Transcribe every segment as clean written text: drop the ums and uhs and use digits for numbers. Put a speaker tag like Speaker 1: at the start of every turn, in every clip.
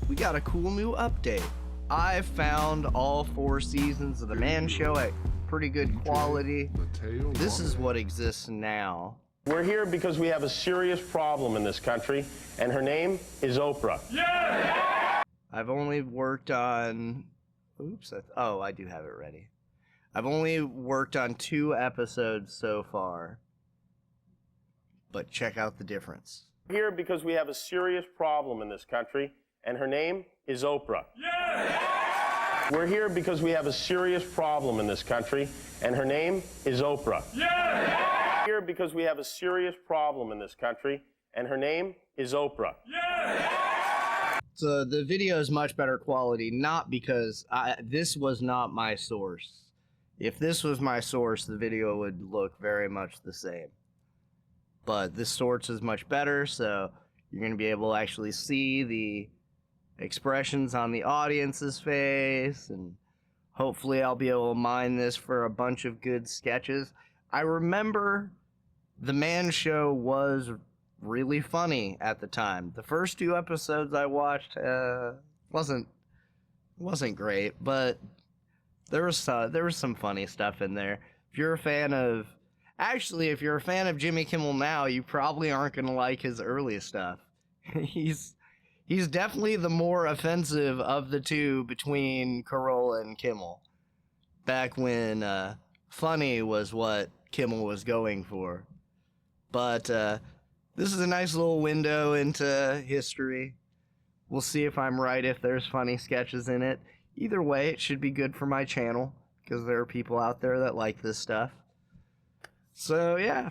Speaker 1: we got a cool new update. I found all 4 seasons of The Man Show at pretty good quality. This is what exists now.
Speaker 2: We're here because we have a serious problem in this country, and her name is Oprah.
Speaker 1: Yeah! I've only worked on... Oops, oh, I do have it ready. I've only worked on 2 episodes so far. But check out the difference.
Speaker 2: We're here because we have a serious problem in this country, and her name is Oprah. Yeah! We're here because we have a serious problem in this country, and her name is Oprah. Yeah! We're here because we have a serious problem in this country, and her name is Oprah. Yeah!
Speaker 1: So the video is much better quality, not because this was not my source. If this was my source, the video would look very much the same. But this source is much better, so you're going to be able to actually see the expressions on the audience's face, and hopefully I'll be able to mine this for a bunch of good sketches. I remember The Man Show was really funny at the time. The first 2 episodes I watched wasn't great, but there was some funny stuff in there. If you're a fan of Jimmy Kimmel now, you probably aren't gonna like his early stuff. He's definitely the more offensive of the 2 between Carolla and Kimmel. Back when funny was what Kimmel was going for. But this is a nice little window into history. We'll see if I'm right, if there's funny sketches in it. Either way, it should be good for my channel, because there are people out there that like this stuff. So, yeah.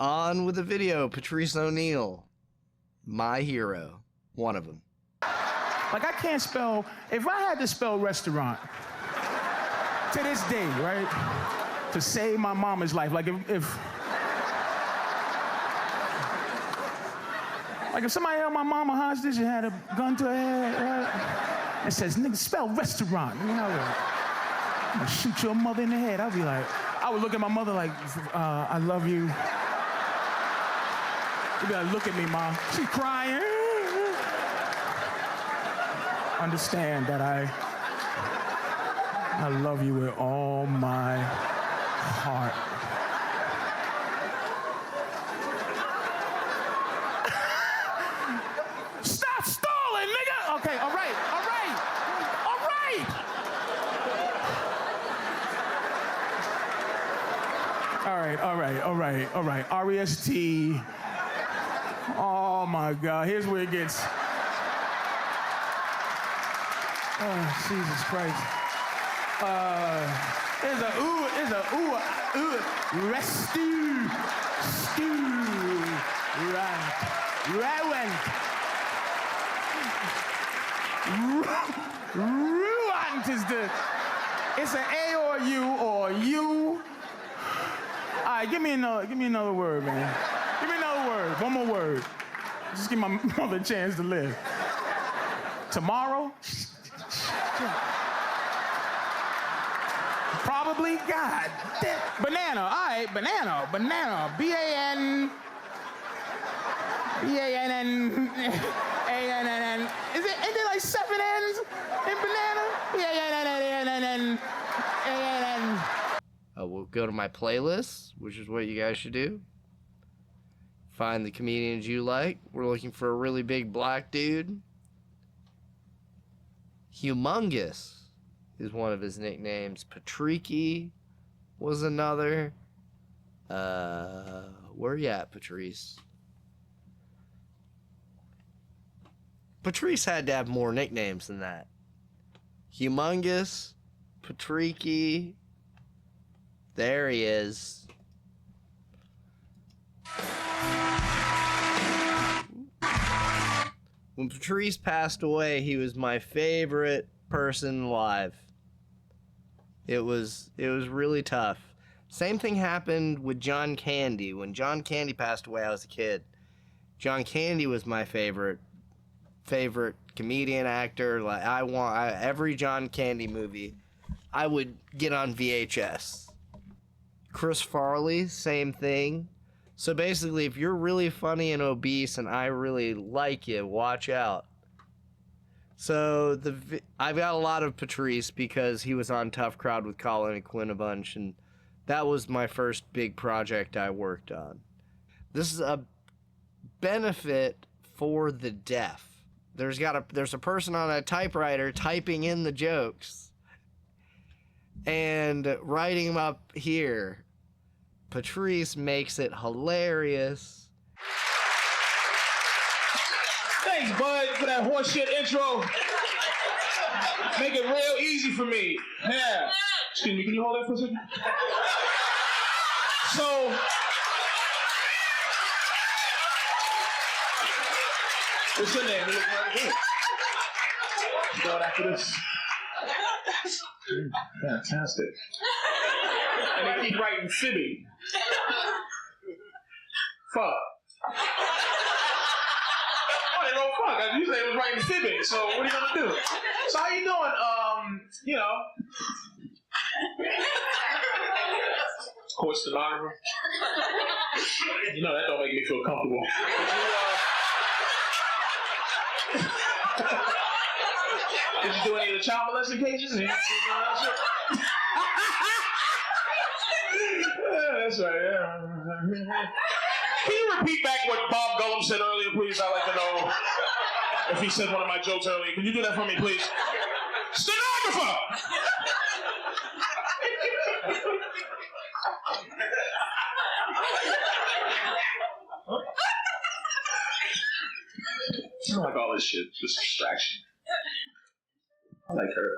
Speaker 1: On with the video. Patrice O'Neal. My hero. One of them.
Speaker 3: Like, I can't spell... If I had to spell restaurant, to this day, right? To save my mama's life. Like, if somebody held my mama hostage and had a gun to her head, right? And says, nigga, spell restaurant. You know, I'm gonna shoot your mother in the head. I'd be like... I would look at my mother like, I love you. She'd be like, look at me, Mom. She's crying. Understand that I love you with all my heart. Stop stalling, nigga! Okay, all right. All right. R-E-S-T. Oh my God, here's where it gets. Oh, Jesus Christ. There's a rescue. Ruant is it's an A or U or U. All right, give me another word, man. Give me another word, one more word. Just give my mother a chance to live. Tomorrow? Probably, God. Banana, all right, banana. B-A-N-N. A-N-N. Is there like 7 N's in banana? B-A-N-N. A-N-N.
Speaker 1: We'll go to my playlist, which is what you guys should do. Find the comedians you like. We're looking for a really big black dude. Humongous is one of his nicknames. Patricky was another. Where you at, Patrice? Patrice had to have more nicknames than that. Humongous, Patricky. There he is. When Patrice passed away, he was my favorite person alive. It was really tough. Same thing happened with John Candy. When John Candy passed away, I was a kid. John Candy was my favorite comedian actor. Like every John Candy movie, I would get on VHS. Chris Farley, same thing. So basically, if you're really funny and obese and I really like you, watch out. So I've got a lot of Patrice because he was on Tough Crowd with Colin and Quinn a bunch, and that was my first big project I worked on. This is a benefit for the deaf. There's a person on a typewriter typing in the jokes and writing them up here. Patrice makes it hilarious.
Speaker 3: Thanks, bud, for that horseshit intro. Make it real easy for me. Yeah. Excuse me, can you hold that for a second? So, what's your name? You look right good. Going after this. Fantastic. And they keep writing Sibby. Fuck. Oh, they don't fuck. You say it was writing Sibby, so what are you gonna do? So how you doing? You know. Court stenographer. You know that don't make me feel comfortable. Did you do any of the child molesting cases? Yeah, that's right, yeah. Can you repeat back what Bob Gullum said earlier, please? I'd like to know if he said one of my jokes earlier. Can you do that for me, please? Stenographer! I don't like all this shit. This distraction. I like her.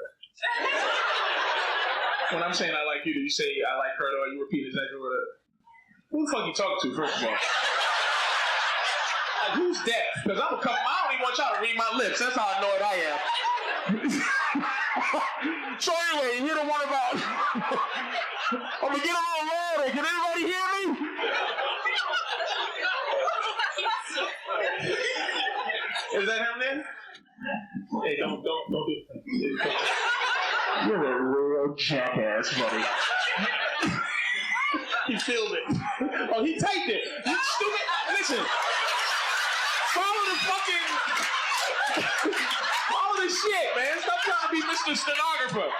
Speaker 3: When I'm saying I like you, do you say I like her, or you repeat exactly what? Who the fuck you talking to, first of all? Like, who's deaf? Because I don't even want y'all to read my lips. That's how annoyed I am. So anyway, you hear the one about... I'm gonna get a little louder. Can anybody hear me? Is that him then? Hey, don't do it. You're a real jackass, buddy. He filled it. Oh, he typed it. You stupid. Listen. Follow the shit, man. Stop trying to be Mr. Stenographer.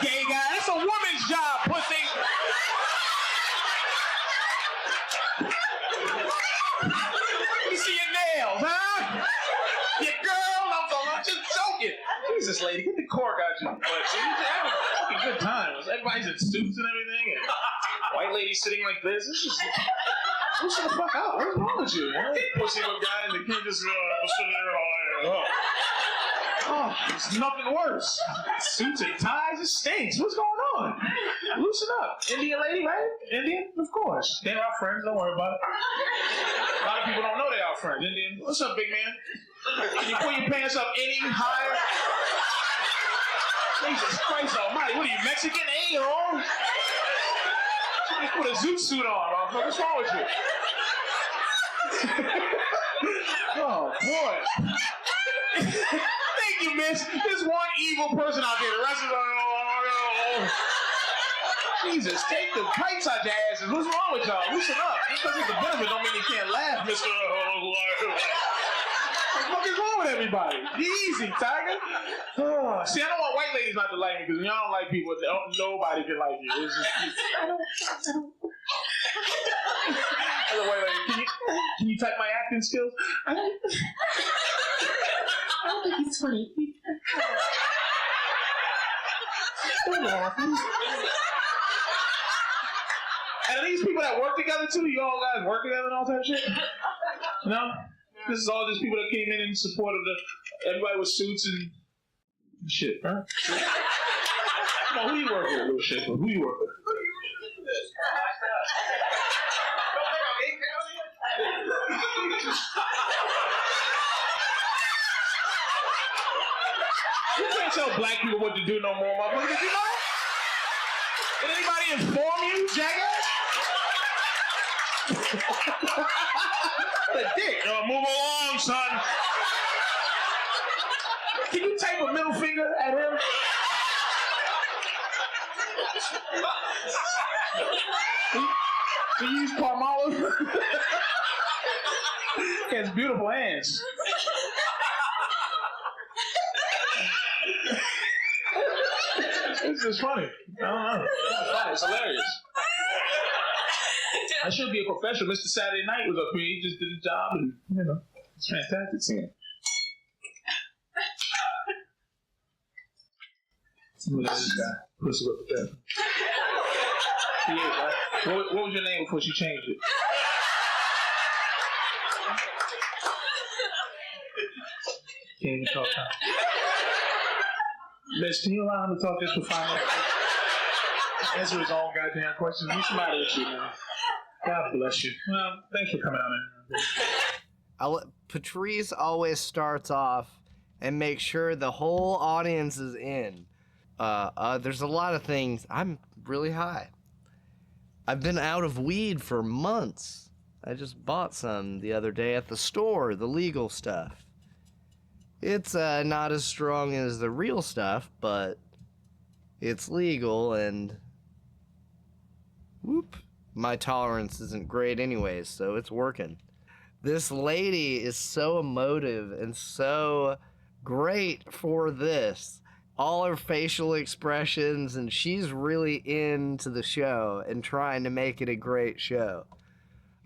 Speaker 3: Gay guy. That's a woman's job, pussy. Let me see your nails, huh? Your girl, I'm just joking. Jesus, lady, get the cork out your butt. You're having a fucking good time. Everybody's in suits and everything, and white lady sitting like this. This is... Push the fuck out. What's wrong with you, man? Pussy little guy and the kid just oh, there's nothing worse. Suits and ties, it stinks. What's going on? Loosen up. Indian lady, right? Indian? Of course. They're our friends. Don't worry about it. A lot of people don't know they're our friends. Indian. What's up, big man? Can you pull your pants up any higher? Jesus Christ almighty. What are you, Mexican? A-hole? You put a zoot suit on, motherfucker. What's wrong with you? Oh, boy. Thank you, miss. There's one evil person out there. The rest of them, Jesus, take the pipes out your asses. What's wrong with y'all? Loosen up. Just because it's a benefit don't mean you can't laugh, Mr. What the fuck is wrong with everybody? Easy, Tiger. Oh, see, I don't want white ladies not to like me because y'all don't like people. Nobody can like you. It's just, I don't. As a white lady, can you type my acting skills? I don't think it's funny. Don't laugh. And are these people that work together too? You all guys work together and all that shit? No? This is all just people that came in support of everybody with suits and shit, huh? Come on, who you work with, little shit? Who you work with? You can't tell black people what to do no more, motherfucker. Did you know that? Did anybody inform you, jackass? What a dick. Yo, move along, son. Can you type a middle finger at him? Can you use Palmolive? He has beautiful hands. This is funny. I don't know. It's funny. It's hilarious. I should be a professional. Mr. Saturday Night was up here. He just did his job, and you know, it's fantastic seeing it. Look at this guy. Pussy up with that. Yeah, right? What was your name before she changed it? Can't even talk now. Miss, can you allow him to talk just for 5 minutes? Answer his own goddamn questions. What's the matter with you, man? God bless you. Well, thanks for coming out here.
Speaker 1: Patrice always starts off and makes sure the whole audience is in. There's a lot of things. I'm really high. I've been out of weed for months. I just bought some the other day at the store, the legal stuff. It's not as strong as the real stuff, but it's legal, and whoop, my tolerance isn't great anyways, so it's working. This lady is so emotive and so great for this. All her facial expressions, and she's really into the show and trying to make it a great show.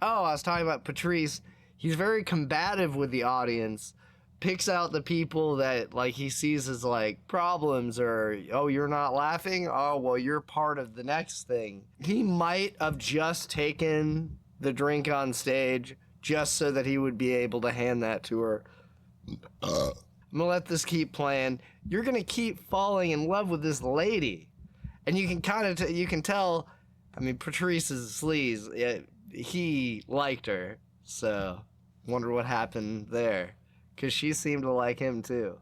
Speaker 1: Oh, I was talking about Patrice. He's very combative with the audience, picks out the people that like he sees as like problems, or oh, you're not laughing? Oh, well, you're part of the next thing. He might have just taken the drink on stage just so that he would be able to hand that to her. I'm gonna let this keep playing. You're gonna keep falling in love with this lady, and you can kind of you can tell. I mean, Patrice is a sleaze. He liked her, so wonder what happened there, because she seemed to like him too.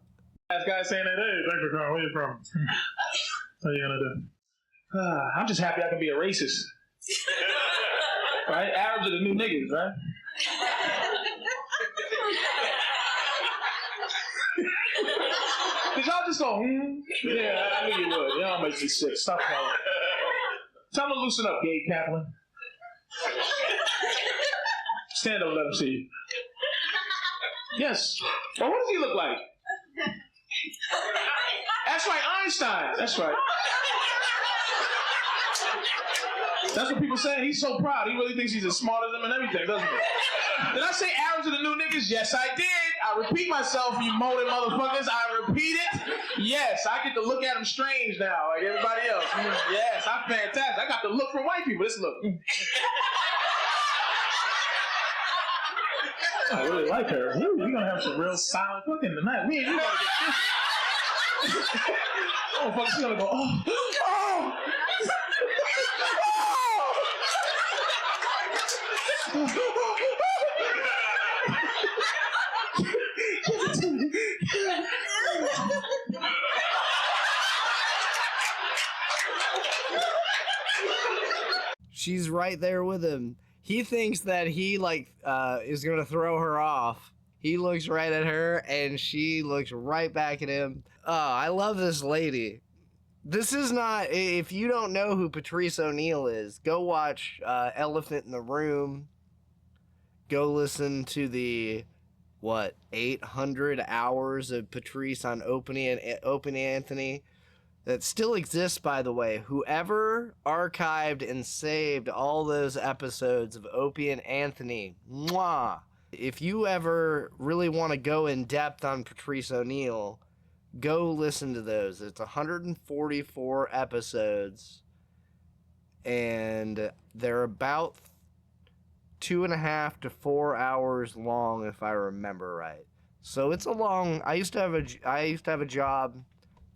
Speaker 3: That guy saying that, hey, thanks for coming. Where you from? What are you gonna do? I'm just happy I can be a racist. Right? Arabs are the new niggas, right? Did y'all just go, Yeah, I knew you would. Y'all make me sick. Stop calling. Tell him to loosen up, Gabe Kaplan. Stand up and let him see you. Yes. Well, what does he look like? That's right, Einstein. That's right. That's what people say. He's so proud. He really thinks he's as smart as them and everything, doesn't he? Did I say Arabs are the new niggas? Yes, I did. I repeat myself, you molded motherfuckers. I repeat it. Yes, I get to look at them strange now, like everybody else. Yes, I'm fantastic. I got to look for white people. This look. I really like her. We're going to have some real solid cooking tonight. We going to get busy. Oh, fuck, she's going to go, oh.
Speaker 1: She's right there with him. He thinks that he is gonna throw her off. He looks right at her and she looks right back at him. Oh, I love this lady. This is not, if you don't know who Patrice O'Neal is, go watch Elephant in the Room. Go listen to the 800 hours of Patrice on Opie and Anthony that still exists, by the way. Whoever archived and saved all those episodes of Opie and Anthony, mwah. If you ever really want to go in depth on Patrice O'Neal, go listen to those. It's 144 episodes, and they're about 2.5 to 4 hours long, if I remember right. So it's a long. I used to have a job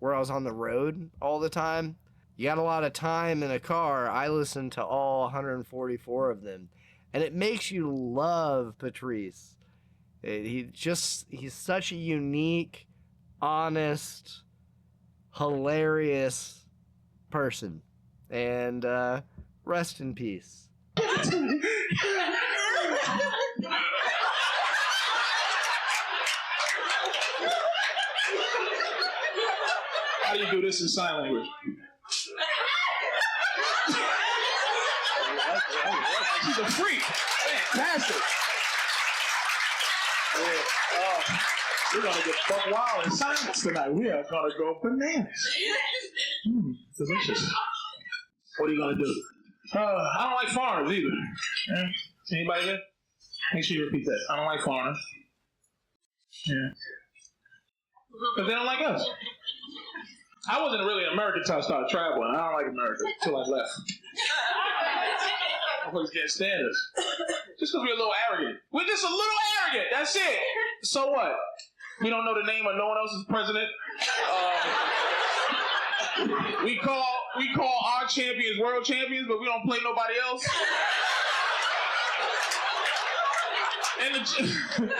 Speaker 1: where I was on the road all the time. You got a lot of time in a car. I listened to all 144 of them, and it makes you love Patrice. He's such a unique, honest, hilarious person, and rest in peace.
Speaker 3: How do you do this in sign language? She's a freak. Fantastic. Yeah. We're gonna get buck wild in science tonight. We are gonna go bananas. Delicious. What are you gonna do? I don't like foreigners either. Yeah. Anybody here? Make sure you repeat that. I don't like foreigners. Yeah. Because they don't like us. I wasn't really an American until I started traveling. I don't like America until I left. Motherfuckers can't stand us. Just because we're a little arrogant. We're just a little arrogant. That's it. So what? We don't know the name of no one else's president. We call our champions world champions, but we don't play nobody else. And the champion,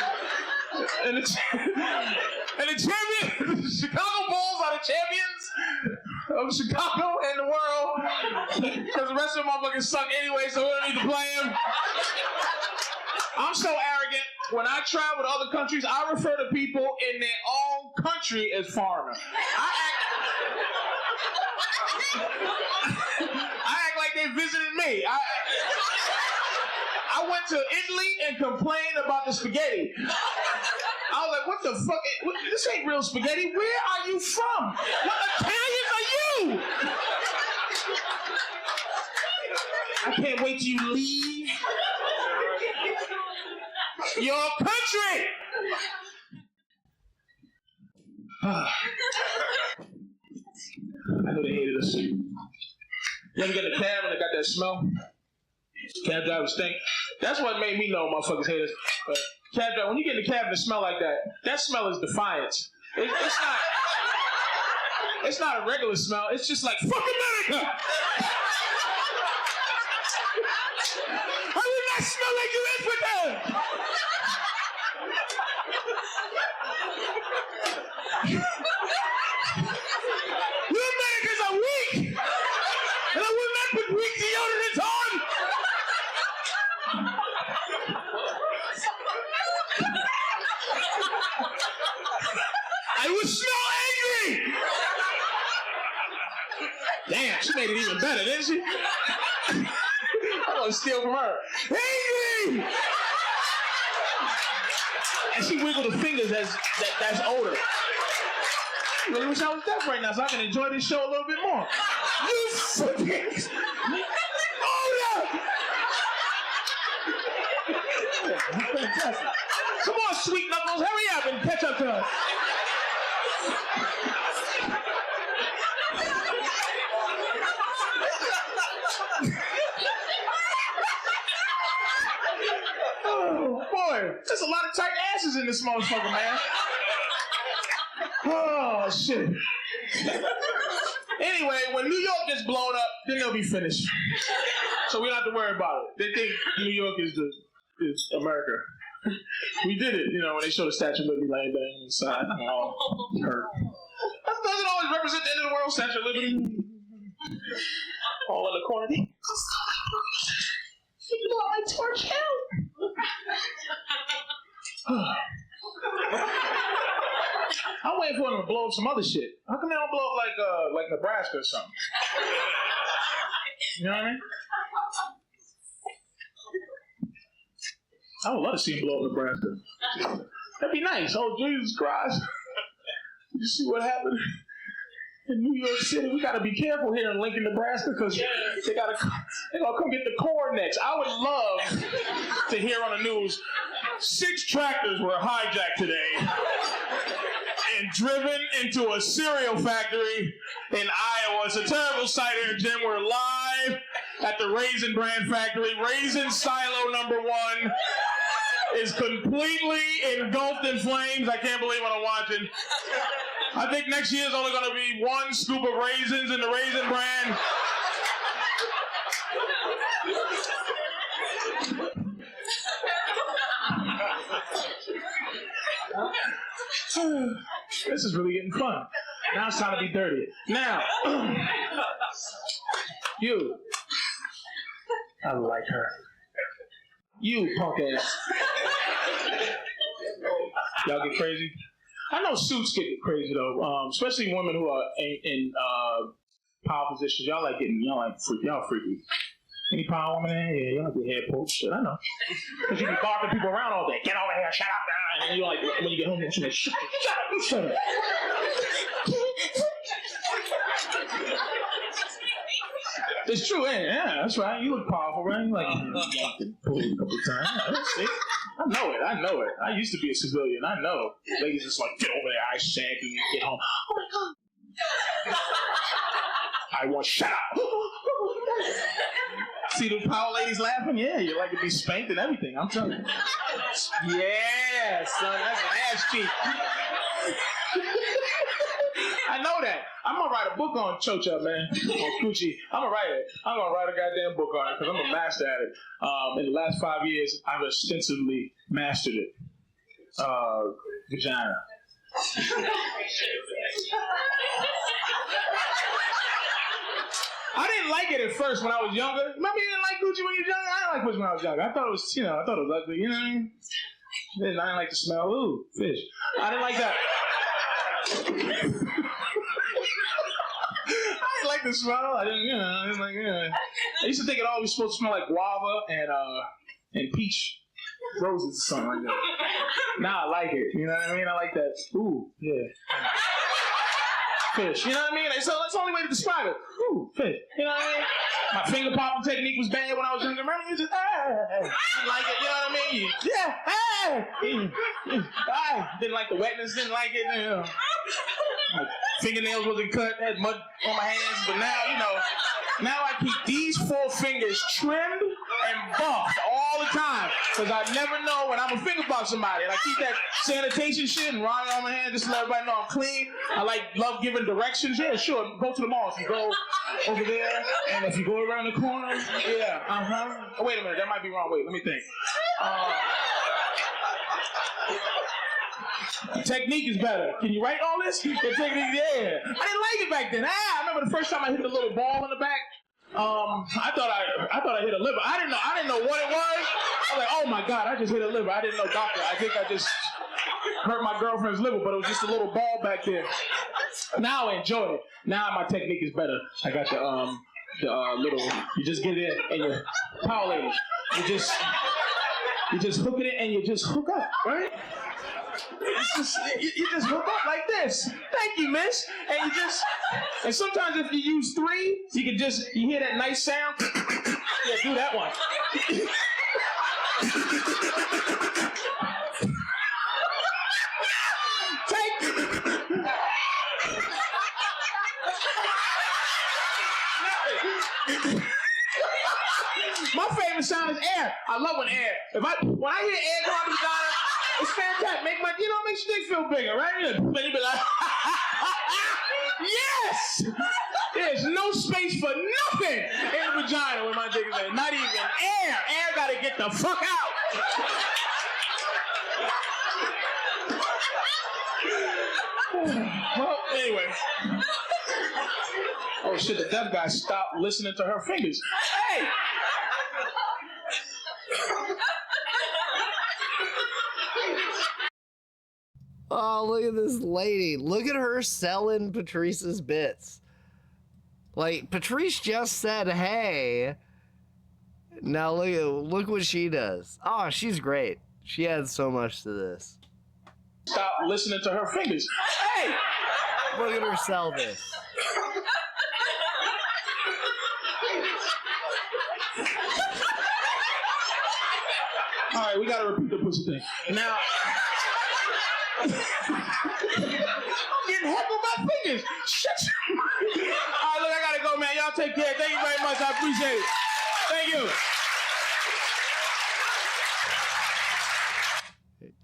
Speaker 3: the Chicago Bulls are the champions of Chicago and the world. Because the rest of them motherfuckers suck anyway, so we don't need to play them. I'm so arrogant. When I travel to other countries, I refer to people in their own country as foreigner. I act like they visited me. I went to Italy and complained about the spaghetti. I was like, what the fuck? This ain't real spaghetti. Where are you from? What Italians are you? I can't wait till you leave your country. I know they hated us. You ever get in a cab and they got that smell? Cab drivers stink. That's what made me know motherfuckers hate us. Cab driver, when you get in the cab and it smell like that, that smell is defiance. It's not a regular smell. It's just like, fuck America! I did not smell like you infidel! You Americans are weak! And I will not put weak deodorant on! I will smell angry! Damn, she made it even better, didn't she? I'm gonna steal from her. Angry! And she wiggled her fingers that's older. I really wish I was deaf right now so I can enjoy this show a little bit more. You fucking older! Fantastic. Come on, sweet knuckles, hurry up and catch up to us. Oh boy, there's a lot of tight asses in this motherfucker, man. Oh shit. Anyway, when New York gets blown up, then they'll be finished. So we don't have to worry about it. They think New York is America. We did it, when they show the Statue of Liberty laying down inside. Oh, hurt. That doesn't always represent the end of the world, Statue of Liberty. All in the corner. You blew my torch out. I'm waiting for them to blow up some other shit. How come they don't blow up like Nebraska or something? You know what I mean? I would love to see him blow up Nebraska. That'd be nice. Oh, Jesus Christ. You see what happened in New York City? We got to be careful here in Lincoln, Nebraska, because they're going to come get the corn next. I would love to hear on the news, 6 tractors were hijacked today and driven into a cereal factory in Iowa. It's a terrible sight here, Jim. We're live at the Raisin Bran Factory. Raisin Silo number 1 is completely engulfed in flames. I can't believe what I'm watching. I think next year is only going to be 1 scoop of raisins in the Raisin Bran. This is really getting fun. Now it's time to be dirty. Now, you. I like her. You punk ass. Y'all get crazy? I know suits get crazy though, especially women who are in power positions. Y'all freaky. Any power woman in here? Yeah, y'all like the head poke. Shit, I know. Because you be barking people around all day. Get over here, shut up, And you're like, when you get home, you're like, shut up. It's true, ain't it? Yeah, that's right. You look powerful, right? You like, pull it a couple times. See? I know it. I used to be a civilian. I know. Ladies just like, get over there, I shag you, and get home. Oh my God. I want, shut up. See the power ladies laughing? Yeah, you like to be spanked and everything. I'm telling you. Yeah, son, that's an ass cheek. I know that. I'm gonna write a book on Chocha, man. On Coochie. I'm gonna write it. I'm gonna write a goddamn book on it because I'm a master at it. In the last 5 years, I've extensively mastered it. Vagina. I didn't like it at first when I was younger. Remember you didn't like Coochie when you were younger? I didn't like Coochie when I was younger. I thought it was, I thought it was ugly, you know what I mean? I didn't like the smell. Ooh, fish. I didn't like that. I didn't like the smell. I didn't like, I used to think it always was supposed to smell like guava and peach roses or something like that. Now I like it. You know what I mean? I like that. Ooh, yeah. Fish. You know what I mean? So that's the only way to describe it. Ooh, fish. You know what I mean? My finger popping technique was bad when I was younger. Remember? You just, didn't like it. You know what I mean? Didn't like the wetness. Didn't like it. You know. My fingernails wasn't cut. Had mud on my hands. But now, now I keep these 4 fingers trimmed and buffed all the time. Because I never know when I'm going to finger buff somebody. And I keep that sanitation shit and ride it on my hand just to let everybody know I'm clean. I love giving directions. Yeah, sure. Go to the mall. If you go over there, and if you go around the corner, yeah, Oh, wait a minute. That might be wrong. Wait, let me think. Technique is better. Can you write all this? The technique, yeah. I didn't like it back then. I remember the first time I hit a little ball in the back. I thought I hit a liver. I didn't know what it was. I was like, oh my God, I just hit a liver. I didn't know, doctor. I think I just hurt my girlfriend's liver, but it was just a little ball back there. Now I enjoy it. Now my technique is better. I got the little. You just get it in and you power ladies. You just hook it in and you just hook up, right? You just hook up like this. Thank you, miss. And sometimes if you use 3, you hear that nice sound. Yeah, do that one. My favorite sound is air. I love when air. When I hear air come out the vagina, it's fantastic. Makes your dick feel bigger, right? Then you be like, yes! There's no space for nothing in the vagina when my dick is in. Not even air. Air gotta get the fuck out. Well, anyway. Oh shit, the deaf guy stopped listening to her fingers. Hey!
Speaker 1: Oh, look at this lady. Look at her selling Patrice's bits. Like, Patrice just said, hey. Now look what she does. Oh, she's great. She adds so much to this.
Speaker 3: Stop listening to her fingers. Hey!
Speaker 1: Look at her sell this.
Speaker 3: All right, we gotta repeat the pussy thing. Now, I'm getting heckled by fingers. Shut your mouth. All right, look, I gotta go, man. Y'all take care. Thank you very much. I appreciate it. Thank you.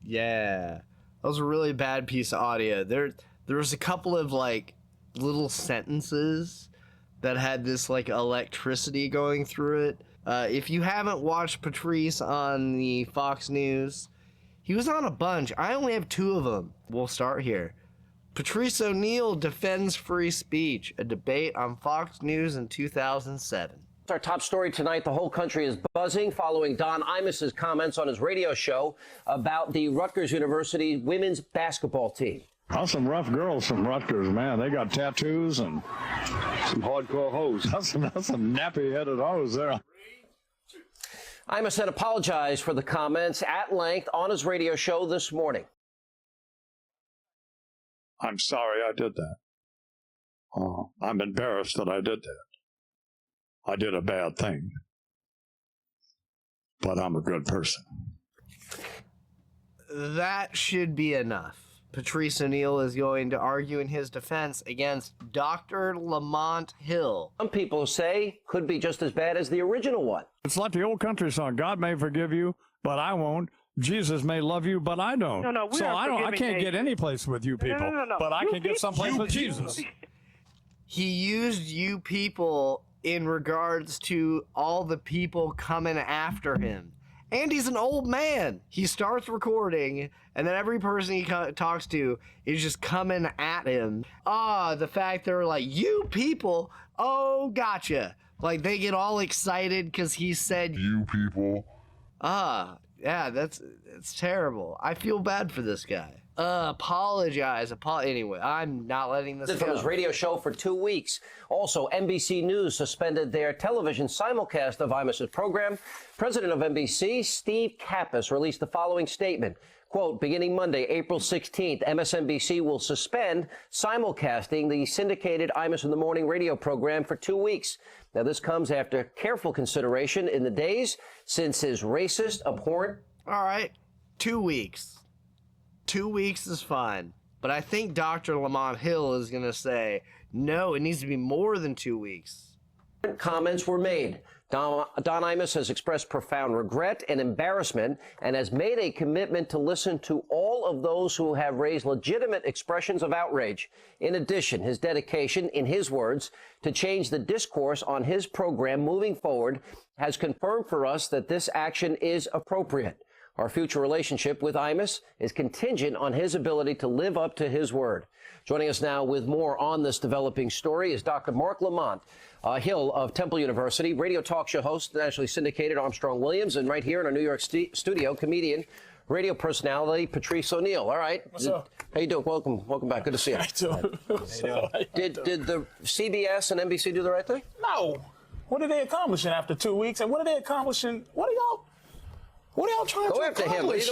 Speaker 1: Yeah. That was a really bad piece of audio. There was a couple of, like, little sentences that had this, like, electricity going through it. If you haven't watched Patrice on the Fox News, he was on a bunch. I only have 2 of them. We'll start here. Patrice O'Neal defends free speech, a debate on Fox News in 2007.
Speaker 4: Our top story tonight, the whole country is buzzing following Don Imus's comments on his radio show about the Rutgers University women's basketball team.
Speaker 5: Oh, some rough girls from Rutgers, man. They got tattoos and some hardcore hoes. That's some nappy-headed hoes there.
Speaker 4: Imus had apologized for the comments at length on his radio show this morning.
Speaker 5: I'm sorry I did that. I'm embarrassed that I did that. I did a bad thing. But I'm a good person.
Speaker 1: That should be enough. Patrice O'Neal is going to argue in his defense against Dr. Lamont Hill.
Speaker 4: Some people say could be just as bad as the original one.
Speaker 5: It's like the old country song, God may forgive you, but I won't. Jesus may love you, but I don't.
Speaker 6: No, we
Speaker 5: so
Speaker 6: aren't
Speaker 5: I can't get any place with you people,
Speaker 6: No.
Speaker 5: but I can get someplace with Jesus.
Speaker 1: He used you people in regards to all the people coming after him. And he's an old man. He starts recording, and then every person he talks to is just coming at him. The fact they're like, you people, oh, gotcha. Like, they get all excited because he said, you people. Yeah, it's terrible. I feel bad for this guy. Apologize. Anyway, I'm not letting this go.
Speaker 4: From his radio show for 2 weeks. Also, NBC News suspended their television simulcast of Imus's program. President of NBC, Steve Kappas, released the following statement. Quote, beginning Monday, April 16th, MSNBC will suspend simulcasting the syndicated Imus in the Morning radio program for 2 weeks. Now, this comes after careful consideration in the days since his racist, abhorrent...
Speaker 1: All right, 2 weeks. 2 weeks is fine. But I think Dr. Lamont Hill is going to say, no, it needs to be more than 2 weeks.
Speaker 4: Comments were made. Don Imus has expressed profound regret and embarrassment and has made a commitment to listen to all of those who have raised legitimate expressions of outrage. In addition, his dedication, in his words, to change the discourse on his program moving forward has confirmed for us that this action is appropriate. Our future relationship with Imus is contingent on his ability to live up to his word. Joining us now with more on this developing story is Dr. Mark Lamont Hill of Temple University, radio talk show host, nationally syndicated Armstrong Williams, and right here in our New York studio, comedian, radio personality Patrice O'Neal. All right.
Speaker 3: What's up?
Speaker 4: How you doing? Welcome back. Good to see you. Did the CBS and NBC do the right thing?
Speaker 3: No. What are they accomplishing after 2 weeks? And what are they accomplishing? What are y'all trying
Speaker 4: Go
Speaker 3: to
Speaker 4: after him.
Speaker 3: accomplish?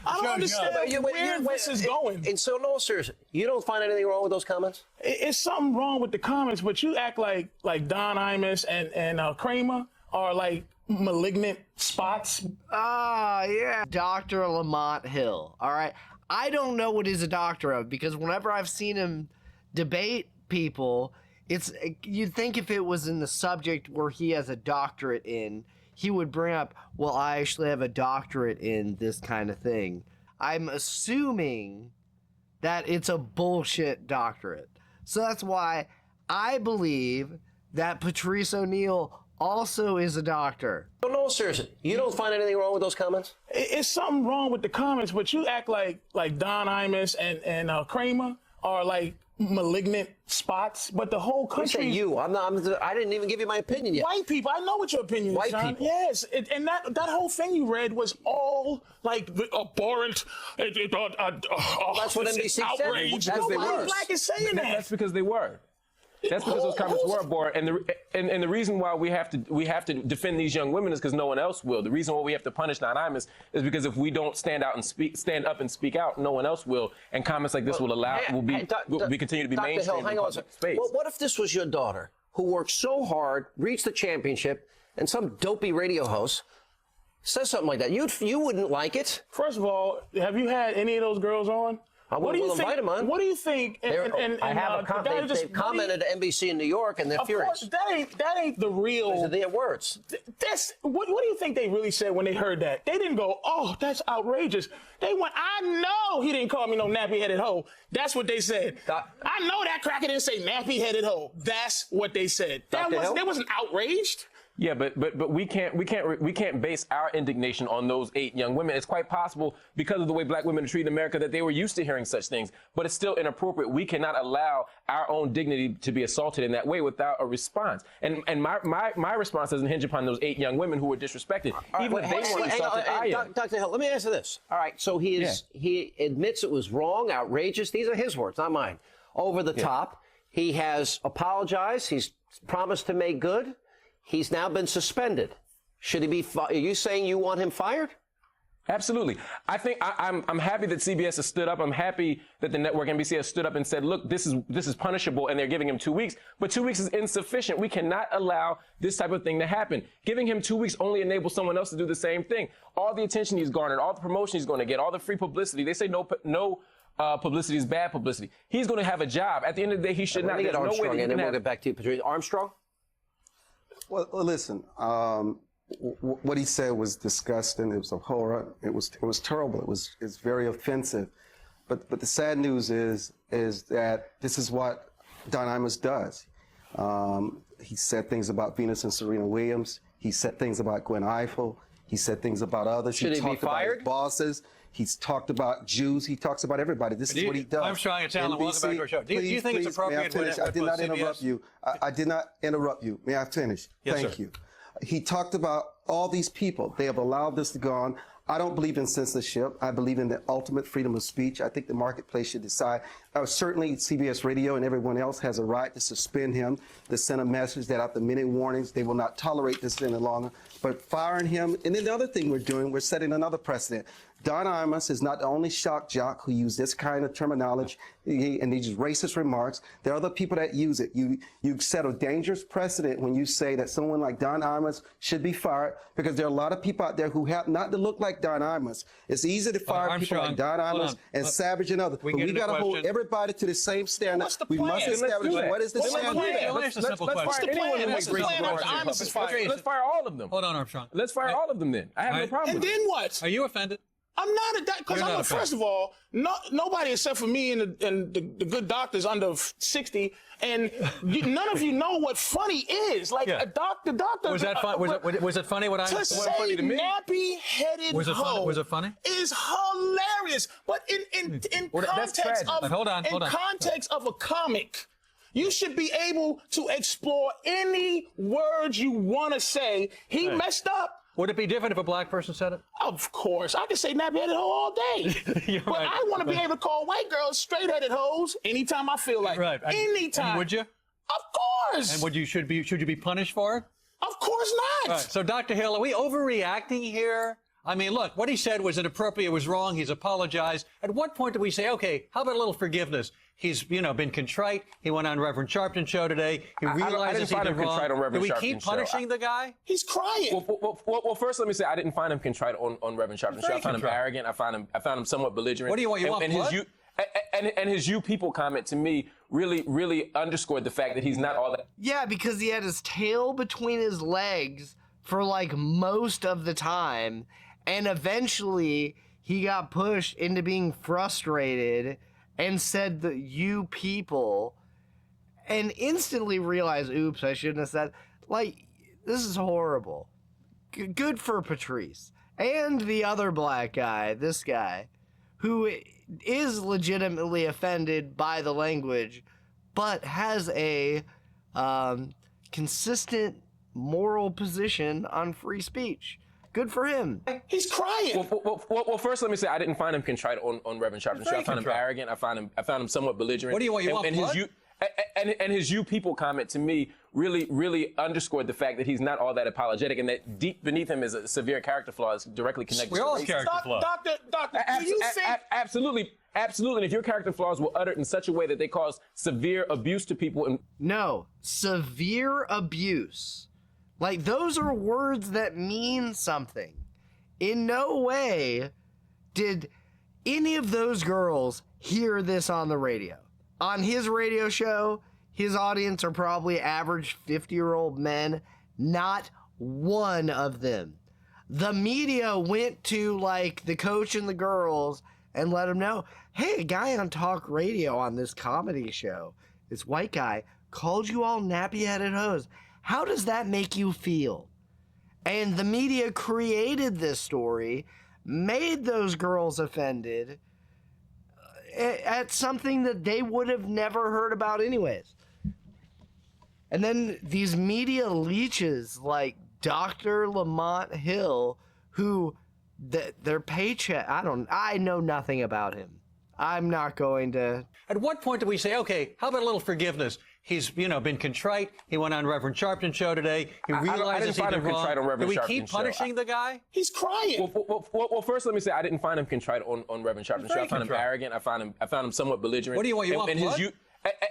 Speaker 3: I don't understand where this is going.
Speaker 4: And so, no, sir, you don't find anything wrong with those comments?
Speaker 3: It's something wrong with the comments, but you act like Don Imus and Kramer are like malignant spots.
Speaker 1: Yeah. Dr. Lamont Hill. All right. I don't know what he's a doctor of because whenever I've seen him debate people, you'd think if it was in the subject where he has a doctorate in, he would bring up, well, I actually have a doctorate in this kind of thing. I'm assuming that it's a bullshit doctorate. So that's why I believe that Patrice O'Neal also is a doctor.
Speaker 4: No, seriously, you don't find anything wrong with those comments?
Speaker 3: It's something wrong with the comments, but you act like Don Imus and Kramer are like malignant spots, but the whole country.
Speaker 4: You. I didn't even give you my opinion yet.
Speaker 3: White people. I know what your opinion is,
Speaker 4: White
Speaker 3: John.
Speaker 4: people.
Speaker 3: Yes, and that whole thing you read was all like abhorrent.
Speaker 4: That's what NBC said.
Speaker 3: Outrage.
Speaker 4: That's
Speaker 3: Nobody
Speaker 4: worse.
Speaker 3: black is saying that.
Speaker 7: That's because they were. That's because those comments were abhorrent, and the reason why we have to defend these young women is because no one else will. The reason why we have to punish Don Imus is because if we don't stand up and speak out, no one else will, and comments like this will continue to be mainstream.
Speaker 4: Hang on a second.
Speaker 7: Space.
Speaker 4: Well, what if this was your daughter who worked so hard, reached the championship, and some dopey radio host says something like that? You wouldn't like it.
Speaker 3: First of all, have you had any of those girls on?
Speaker 4: What do you think?
Speaker 3: What do you think?
Speaker 4: I have they've commented to NBC in New York, and they're furious.
Speaker 3: Of course, that ain't the real.
Speaker 4: Those are their words.
Speaker 3: What do you think they really said when they heard that? They didn't go, "Oh, that's outrageous." They went, "I know he didn't call me no nappy-headed hoe." That's what they said. I know that cracker didn't say nappy-headed hoe. That's what they said. They wasn't outraged.
Speaker 7: Yeah, but we can't base our indignation on those 8 young women. It's quite possible because of the way black women are treated in America that they were used to hearing such things. But it's still inappropriate. We cannot allow our own dignity to be assaulted in that way without a response. And my response doesn't hinge upon those 8 young women who were disrespected. Even if they weren't insulted, I am.
Speaker 4: Dr. Hill, let me answer this. All right, so he admits it was wrong, outrageous. These are his words, not mine. Over the top. He has apologized. He's promised to make good. He's now been suspended. Should he be? Are you saying you want him fired?
Speaker 7: Absolutely. I think I'm happy that CBS has stood up. I'm happy that the network NBC has stood up and said, look, this is punishable, and they're giving him 2 weeks. But 2 weeks is insufficient. We cannot allow this type of thing to happen. Giving him 2 weeks only enables someone else to do the same thing. All the attention he's garnered, all the promotion he's going to get, all the free publicity. They say no publicity is bad publicity. He's going to have a job. At the end of the day, he should not.
Speaker 4: Get
Speaker 7: There's no way
Speaker 4: Armstrong,
Speaker 7: that
Speaker 4: and then we'll get back to you, Patrice. Armstrong?
Speaker 6: Well, listen. What he said was disgusting. It was a horror. It was terrible. It's very offensive. But the sad news is that this is what Don Imus does. He said things about Venus and Serena Williams. He said things about Gwen Ifill. He said things about others.
Speaker 4: Should he be
Speaker 6: talked about
Speaker 4: fired?
Speaker 6: his bosses. He's talked about Jews. He talks about everybody. This is what he does.
Speaker 8: Armstrong and Alan, welcome back to our show. Do you think it's appropriate?
Speaker 6: May I finish? I did not interrupt
Speaker 8: CBS?
Speaker 6: you. I did not interrupt you. May I finish?
Speaker 8: Yes,
Speaker 6: Thank
Speaker 8: sir.
Speaker 6: you. He talked about all these people. They have allowed this to go on. I don't believe in censorship. I believe in the ultimate freedom of speech. I think the marketplace should decide. Certainly, CBS Radio and everyone else has a right to suspend him, to send a message that after many warnings, they will not tolerate this any longer. But firing him, and then the other thing we're doing, we're setting another precedent. Don Imus is not the only shock jock who use this kind of terminology and these racist remarks. There are other people that use it. You set a dangerous precedent when you say that someone like Don Imus should be fired, because there are a lot of people out there who have not to look like Don Imus. It's easy to fire people like Don Imus and Savage and others, but we got to hold everybody to the same standard.
Speaker 2: What's the
Speaker 6: We
Speaker 2: plan?
Speaker 6: must establish what is the
Speaker 2: What's the
Speaker 6: standard.
Speaker 2: plan?
Speaker 8: Let's answer a simple question.
Speaker 2: What's the plan? What's the plan after Imus is fired?
Speaker 7: Let's fire all of them.
Speaker 8: Hold on, Armstrong.
Speaker 7: Let's fire all of them then. I have no problem
Speaker 2: And
Speaker 7: with it.
Speaker 2: then what?
Speaker 8: Are you offended?
Speaker 2: I'm not a because
Speaker 8: You're
Speaker 2: I'm
Speaker 8: not
Speaker 2: first of all, nobody except for me and the good doctors under 60, and none of you know what funny is. Like
Speaker 8: Yeah.
Speaker 2: a doctor.
Speaker 8: Was that fun? Was it funny what I
Speaker 2: To
Speaker 8: said?
Speaker 2: say nappy-headed
Speaker 8: Was it funny?
Speaker 2: hoe
Speaker 8: Was it funny?
Speaker 2: is hilarious. But in
Speaker 7: Well, that's
Speaker 2: context
Speaker 7: tragic.
Speaker 2: of
Speaker 8: But hold on.
Speaker 2: context of a comic, you should be able to explore any words you want to say. He messed up.
Speaker 8: Would it be different if a black person said it?
Speaker 2: Of course, I can say nappy-headed hoe all day.
Speaker 8: You're
Speaker 2: but
Speaker 8: right.
Speaker 2: I want to be able to call white girls straight-headed hoes anytime I feel like.
Speaker 8: Right.
Speaker 2: Anytime.
Speaker 8: And would you?
Speaker 2: Of course.
Speaker 8: And should you be punished for it?
Speaker 2: Of course not.
Speaker 8: All right. So, Dr. Hill, are we overreacting here? I mean, look, what he said was inappropriate, was wrong, he's apologized. At what point do we say, okay, how about a little forgiveness? He's, been contrite. He went on Reverend Sharpton's show today. He realizes he
Speaker 7: find
Speaker 8: did
Speaker 7: him contrite on
Speaker 8: wrong.
Speaker 7: Reverend
Speaker 8: Do we keep
Speaker 7: Sharpton's show.
Speaker 8: punishing the guy?
Speaker 2: He's crying.
Speaker 7: Well, first let me say I didn't find him contrite on Reverend Sharpton's show. I found him
Speaker 8: contrite.
Speaker 7: arrogant. I found him somewhat belligerent.
Speaker 8: What do you want? You want blood?
Speaker 7: And his "you people" comment to me really underscored the fact that he's not all that.
Speaker 1: Yeah, because he had his tail between his legs for like most of the time, and eventually he got pushed into being frustrated and said the "you people," and instantly realized, oops, I shouldn't have said. Like, this is horrible. Good for Patrice and the other black guy, this guy, who is legitimately offended by the language, but has a consistent moral position on free speech. Good for him.
Speaker 2: He's crying.
Speaker 7: Well, first let me say I didn't find him contrite on Reverend Sharpton's show. I found him arrogant. I found him somewhat belligerent.
Speaker 8: What do you want? You want blood?
Speaker 7: And his "you people" comment to me really underscored the fact that he's not all that apologetic, and that deep beneath him is a severe character flaw that's directly connected
Speaker 8: We
Speaker 7: to
Speaker 8: all have
Speaker 7: racism.
Speaker 8: character flaws.
Speaker 2: Doctor, do you think...
Speaker 7: Absolutely. And if your character flaws were uttered in such a way that they cause severe abuse to people, and
Speaker 1: No, severe abuse. Like, those are words that mean something. In no way did any of those girls hear this on the radio. On his radio show, his audience are probably average 50-year-old men. Not one of them. The media went to, like, the coach and the girls and let them know, hey, a guy on talk radio on this comedy show, this white guy, called you all nappy-headed hoes. How does that make you feel? And the media created this story, made those girls offended at something that they would have never heard about anyways. And then these media leeches like Dr. Lamont Hill, who their paycheck, I know nothing about him. I'm not going to.
Speaker 8: At what point do we say, okay, how about a little forgiveness? He's, been contrite. He went on Reverend Sharpton's show today. He realizes he did wrong. Do we keep punishing the guy?
Speaker 2: He's crying.
Speaker 7: Well, first let me say I didn't find him contrite on Reverend Sharpton's show. I found him arrogant. I found him somewhat belligerent.
Speaker 8: What do you want? You want blood?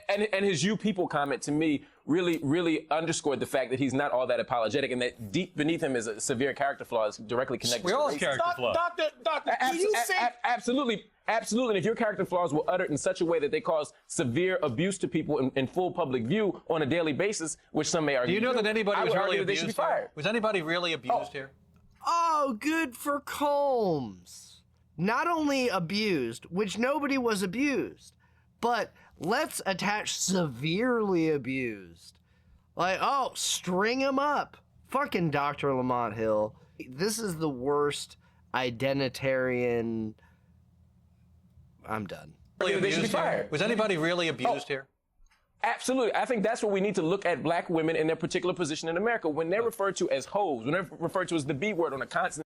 Speaker 7: And his "you people" comment to me really underscored the fact that he's not all that apologetic, and that deep beneath him is a severe character flaw that's directly connected.
Speaker 8: We
Speaker 7: to
Speaker 8: all have character flaws.
Speaker 2: Doctor, do you say?
Speaker 7: Absolutely. And if your character flaws were uttered in such a way that they cause severe abuse to people in full public view on a daily basis, which some may argue.
Speaker 8: Do you know that anybody was really abused?
Speaker 7: They should be fired.
Speaker 8: Was anybody really abused here?
Speaker 1: Oh, good for Combs. Not only abused, which nobody was abused, but let's attach severely abused. Like, oh, string him up. Fucking Dr. Lamont Hill. This is the worst identitarian. I'm done.
Speaker 7: They should be fired.
Speaker 8: Was anybody really abused here?
Speaker 7: Absolutely. I think that's what we need to look at black women in their particular position in America. When they're referred to as hoes, when they're referred to as the B word on a constant.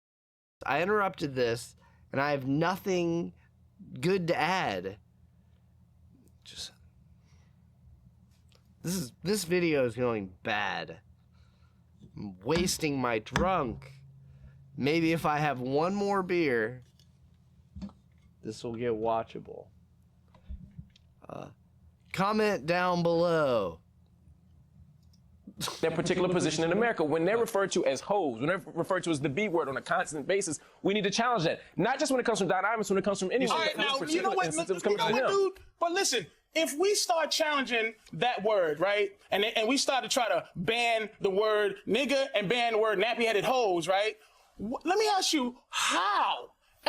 Speaker 1: I interrupted this, and I have nothing good to add. Just this video is going bad. I'm wasting my drunk. Maybe if I have one more beer, this will get watchable. Comment down below.
Speaker 7: Their particular position in America. When they're referred to as hoes, when they're referred to as the B word on a constant basis, we need to challenge that. Not just when it comes from Don Imus, when it comes from anyone.
Speaker 2: All right, now, you know what, dude? But listen, if we start challenging that word, right, and we start to try to ban the word nigga and ban the word nappy-headed hoes, right, let me ask you, how?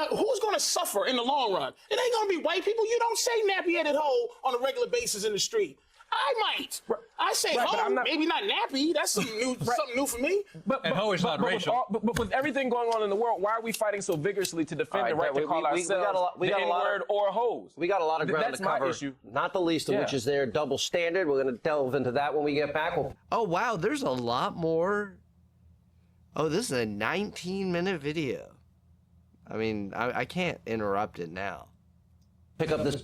Speaker 2: Who's going to suffer in the long run? It ain't going to be white people. You don't say nappy-headed hoe on a regular basis in the street. I might. I say hoe, maybe not nappy. That's something new for me.
Speaker 8: And hoe is not racial.
Speaker 7: But with everything going on in the world, why are we fighting so vigorously to defend the right to call ourselves the N-word or hoes?
Speaker 4: We got a lot of ground
Speaker 7: That's
Speaker 4: to cover.
Speaker 7: my issue.
Speaker 4: Not the least of which is their double standard. We're going to delve into that when we get back.
Speaker 1: Oh, wow, there's a lot more. Oh, this is a 19-minute video. I mean, I can't interrupt it now.
Speaker 4: Pick up this.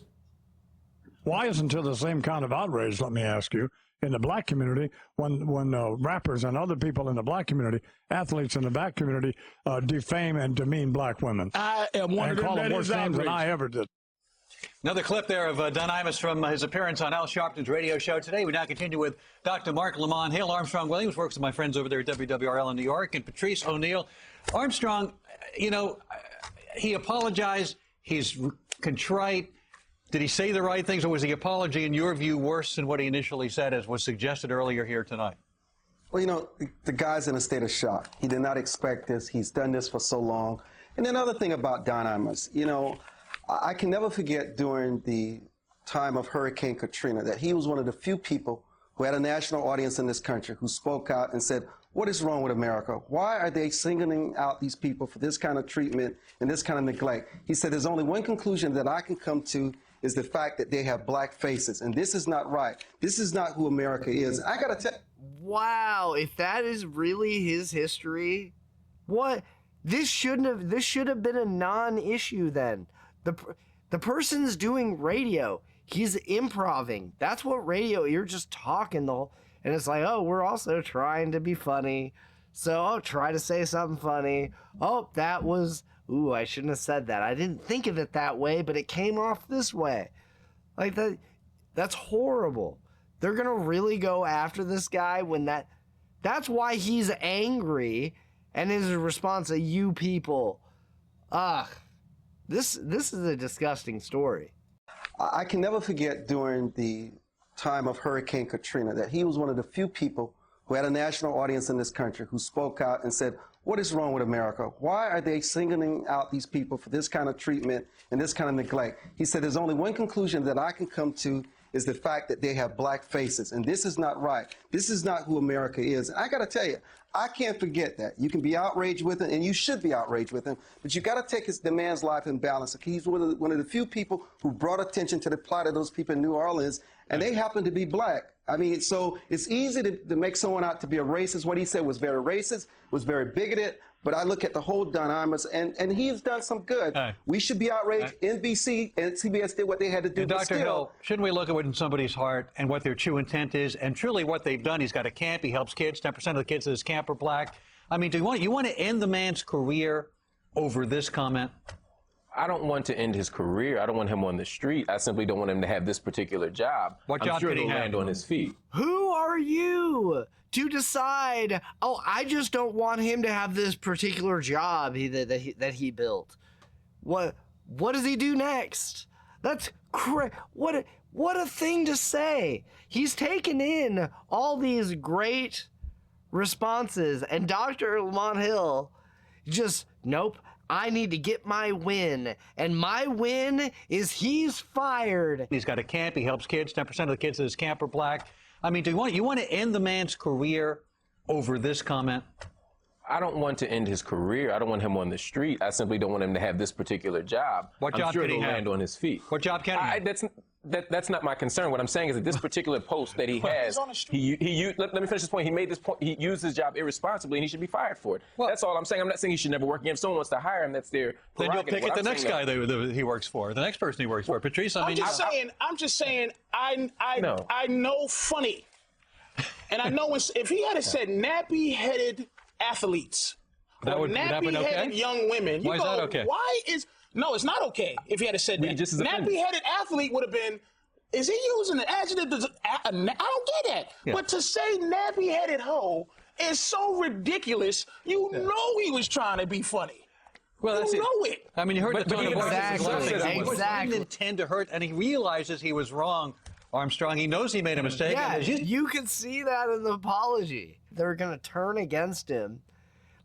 Speaker 5: Why isn't there the same kind of outrage, let me ask you, in the black community when rappers and other people in the black community, athletes in the black community, defame and demean black women?
Speaker 2: I am one of them that is
Speaker 5: names than I ever did.
Speaker 8: Another clip there of Don Imus from his appearance on Al Sharpton's radio show today. We now continue with Dr. Mark Lamont Hill. Armstrong Williams works with my friends over there at WWRL in New York, and Patrice O'Neal. Armstrong, he apologized. He's contrite. Did he say the right things, or was the apology, in your view, worse than what he initially said, as was suggested earlier here tonight?
Speaker 6: Well, the guy's in a state of shock. He did not expect this. He's done this for so long. And another thing about Don Imus, I can never forget during the time of Hurricane Katrina that he was one of the few people who had a national audience in this country who spoke out and said, what is wrong with America? Why are they singling out these people for this kind of treatment and this kind of neglect? He said, there's only one conclusion that I can come to is the fact that they have black faces. And this is not right. This is not who America is. I got to tell.
Speaker 1: Wow, if that is really his history, what? This should have been a non-issue then. The person's doing radio. He's improving. That's what radio, you're just talking the whole, and it's like, oh, we're also trying to be funny. So, oh, try to say something funny. Oh, that was, ooh, I shouldn't have said that. I didn't think of it that way, but it came off this way. Like that's horrible. They're going to really go after this guy when that's why he's angry, and his response to you people. Ugh. This is a disgusting story.
Speaker 6: I can never forget during the time of Hurricane Katrina that he was one of the few people who had a national audience in this country who spoke out and said, what is wrong with America? Why are they singling out these people for this kind of treatment and this kind of neglect? He said, there's only one conclusion that I can come to is the fact that they have black faces. And this is not right. This is not who America is. I got to tell you, I can't forget that. You can be outraged with him, and you should be outraged with him, but you got to take the man's life in balance. He's one of the few people who brought attention to the plight of those people in New Orleans, and they happen to be black. I mean, so it's easy to make someone out to be a racist. What he said was very racist, was very bigoted, But I look at the whole Don Imus, and he's done some good. We should be outraged. NBC and CBS did what they had to do.
Speaker 8: And Dr. Hill, shouldn't we look at what's in somebody's heart and what their true intent is, and truly what they've done? He's got a camp. He helps kids. 10% of the kids at his camp are black. I mean, you want to end the man's career over this comment?
Speaker 7: I don't want to end his career. I don't want him on the street. I simply don't want him to have this particular job.
Speaker 8: What job
Speaker 7: sure
Speaker 8: could he
Speaker 7: he'll
Speaker 8: have?
Speaker 7: land on his feet.
Speaker 1: Who are you to decide, oh, I just don't want him to have this particular job that he built? What does he do next? That's what a thing to say. He's taken in all these great responses, and Dr. Lamont Hill just, nope, I need to get my win, and my win is he's fired.
Speaker 8: He's got a camp. He helps kids. 10% of the kids at his camp are black. I mean, you want to end the man's career over this comment?
Speaker 7: I don't want to end his career. I don't want him on the street. I simply don't want him to have this particular job.
Speaker 8: What job
Speaker 7: sure
Speaker 8: could he
Speaker 7: he'll
Speaker 8: have?
Speaker 7: land on his feet.
Speaker 8: What job can he have?
Speaker 7: That's not my concern. What I'm saying is that this particular post that he has, let me finish this point. He made this point. He used his job irresponsibly, and he should be fired for it. Well, that's all I'm saying. I'm not saying he should never work again. If someone wants to hire him, that's their
Speaker 8: Then you'll pick
Speaker 7: prerogative.
Speaker 8: it the next guy that he works for, the next person he works for. Patrice, I mean,
Speaker 9: I'm just saying. I know funny, and I know if he had said nappy-headed athletes or nappy-headed young women, you
Speaker 8: why is that okay?
Speaker 9: Why is no? It's not okay. If he had said that, nappy-headed athlete would have been. Is he using an adjective? I don't get that. Yeah. But to say nappy-headed hoe is so ridiculous. You know he was trying to be funny.
Speaker 8: Well,
Speaker 9: you know it.
Speaker 8: I mean, you heard the tone of voice.
Speaker 1: Exactly.
Speaker 8: He didn't intend to hurt, and he realizes he was wrong. Armstrong, he knows he made a mistake.
Speaker 1: Yeah, you can see that in the apology. They're going to turn against him.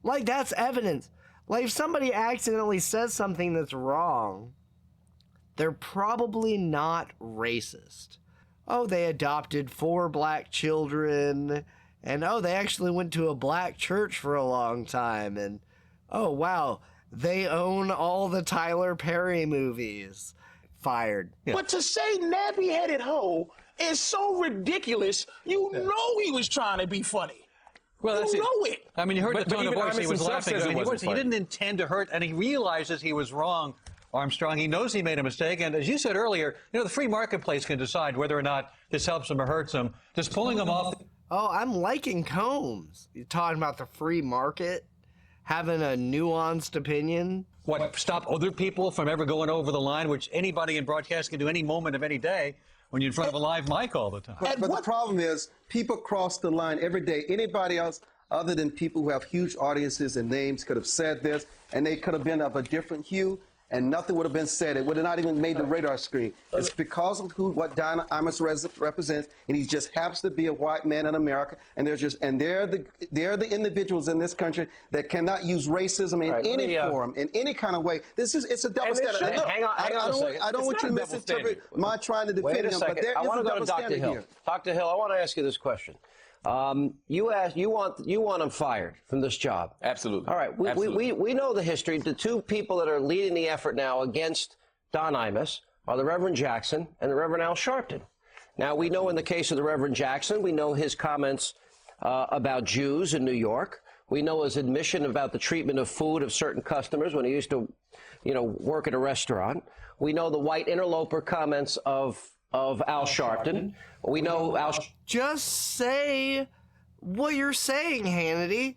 Speaker 1: Like, that's evidence. Like, if somebody accidentally says something that's wrong, they're probably not racist. Oh, they adopted 4 black children, and oh, they actually went to a black church for a long time, and oh, wow, they own all the Tyler Perry movies. Fired.
Speaker 9: Yeah. But to say nappy-headed hoe is so ridiculous. You know he was trying to be funny.
Speaker 8: Well, that's
Speaker 9: you know it.
Speaker 8: I mean, you heard the tone of voice. He was laughing. I mean, he didn't intend to hurt, and he realizes he was wrong. Armstrong, he knows he made a mistake, and as you said earlier, the free marketplace can decide whether or not this helps him or hurts him. Just pulling him off.
Speaker 1: Oh, I'm liking Combs. You're talking about the free market, having a nuanced opinion.
Speaker 8: What, stop other people from ever going over the line, which anybody in broadcast can do any moment of any day when you're in front of a live mic all the time.
Speaker 6: But the problem is, people cross the line every day. Anybody else other than people who have huge audiences and names could have said this, and they could have been of a different hue, and nothing would have been said. It would have not even made the radar screen. It's because of what Don Imus represents, and he just happens to be a white man in America, and they're the individuals in this country that cannot use racism in any form, in any kind of way. It's a double standard.
Speaker 4: Hang on a second.
Speaker 6: I don't want you to misinterpret my trying to defend him, but there is a double standard here.
Speaker 4: Dr. Hill, I want to ask you this question. You want him fired from this job.
Speaker 7: Absolutely.
Speaker 4: All right. We know the history. The 2 people that are leading the effort now against Don Imus are the Reverend Jackson and the Reverend Al Sharpton. Now, we know in the case of the Reverend Jackson, we know his comments about Jews in New York. We know his admission about the treatment of food of certain customers when he used to, work at a restaurant. We know the white interloper comments of Al Sharpton. We know Al.
Speaker 1: Just say what you're saying, Hannity.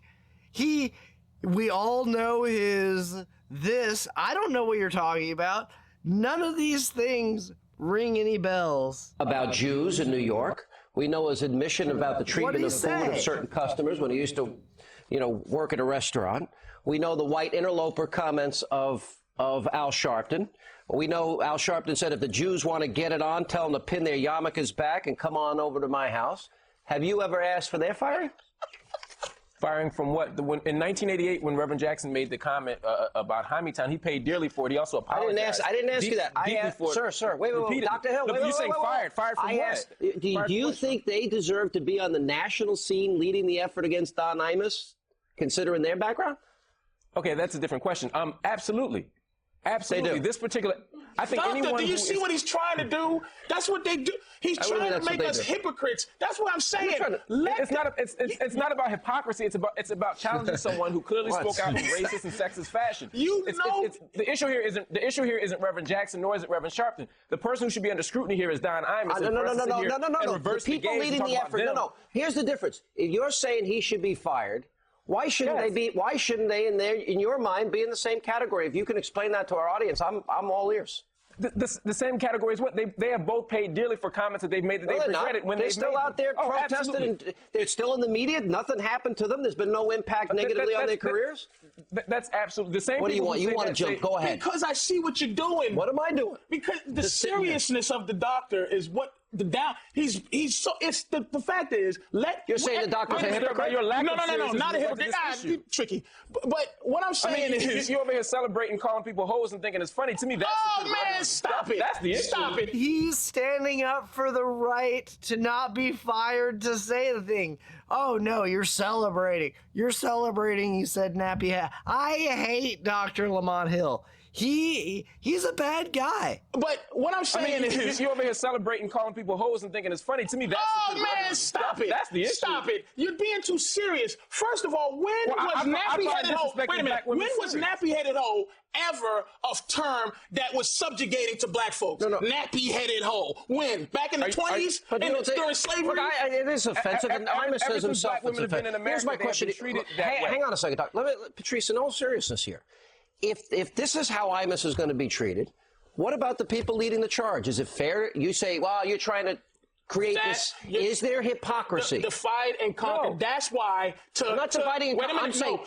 Speaker 1: We all know this. I don't know what you're talking about. None of these things ring any bells.
Speaker 4: About Jews in New York. We know his admission about the treatment of food of certain customers when he used to, work at a restaurant. We know the white interloper comments of Al Sharpton. We know Al Sharpton said if the Jews want to get it on, tell them to pin their yarmulkes back and come on over to my house. Have you ever asked for their firing?
Speaker 7: Firing from what? In 1988, when Reverend Jackson made the comment about Hymietown, he paid dearly for it. He also apologized.
Speaker 4: I didn't ask you that. Sir, wait, Dr. Hill.
Speaker 7: You're saying fired. Fired from what?
Speaker 4: Do you think they deserve to be on the national scene leading the effort against Don Imus, considering their background?
Speaker 7: Okay, that's a different question. Absolutely. Absolutely.
Speaker 4: They do.
Speaker 7: This particular, I think
Speaker 9: Doctor,
Speaker 7: anyone
Speaker 9: do you
Speaker 7: who
Speaker 9: see
Speaker 7: is,
Speaker 9: what he's trying to do? That's what they do. He's
Speaker 4: I wouldn't
Speaker 9: trying
Speaker 4: mean
Speaker 9: to
Speaker 4: that's what
Speaker 9: make
Speaker 4: they
Speaker 9: us
Speaker 4: do.
Speaker 9: hypocrites. That's what I'm saying.
Speaker 7: it's not about hypocrisy. It's about challenging someone who clearly
Speaker 4: What?
Speaker 7: spoke out in racist and sexist fashion. The issue here isn't Reverend Jackson nor is it Reverend Sharpton. The person who should be under scrutiny here is Don Imus.
Speaker 4: No. The people leading the effort. No. Here's the difference. If you're saying he should be fired, why shouldn't they be? Why shouldn't they, in your mind, be in the same category? If you can explain that to our audience, I'm all ears.
Speaker 7: The same category as what they have both paid dearly for comments that they've made that they've regretted when
Speaker 4: they're still out there protesting.
Speaker 7: Absolutely.
Speaker 4: And they're still in the media. Nothing happened to them. There's been no impact negatively on their careers.
Speaker 7: That's absolutely the same.
Speaker 4: What do you want? You want to jump? Go ahead.
Speaker 9: Because I see what you're doing.
Speaker 4: What am I doing?
Speaker 9: Because the seriousness of the doctor is what the down. He's so. It's the fact is
Speaker 4: You're saying the doctor's a hypocrite?
Speaker 9: No, not a hypocrite. Tricky. But what I'm saying is
Speaker 7: you over here celebrating, calling people hoes and thinking it's funny. To me, that's
Speaker 9: man, stop it.
Speaker 7: That's the issue.
Speaker 9: Stop it.
Speaker 1: He's standing up for the right to not be fired to say the thing. Oh no, you're celebrating. You're celebrating, you said nappy hat. I hate Dr. Lamont Hill. He's a bad guy.
Speaker 9: But what I'm saying is
Speaker 7: you over here celebrating, calling people hoes and thinking it's funny. To me, that's
Speaker 9: man, stop it.
Speaker 7: That's the issue.
Speaker 9: Stop it. You're being too serious. First of all, when was nappy-headed hoe? Wait a minute. When was nappy-headed hoe ever a term that was subjugating to black folks?
Speaker 4: No.
Speaker 9: Nappy-headed hoe. When? Back in the 20s? During slavery?
Speaker 4: Look, it is offensive, and Imus says himself it's offensive. Here's my question. Hang on a second, Doc. Patrice, in all seriousness here, if this is how Imus is going to be treated, what about the people leading the charge? Is it fair? You say, well, you're trying to create this. Is there hypocrisy?
Speaker 9: Divide and conquer.
Speaker 7: No.
Speaker 9: That's why
Speaker 4: I'm not dividing and conquer. I'm saying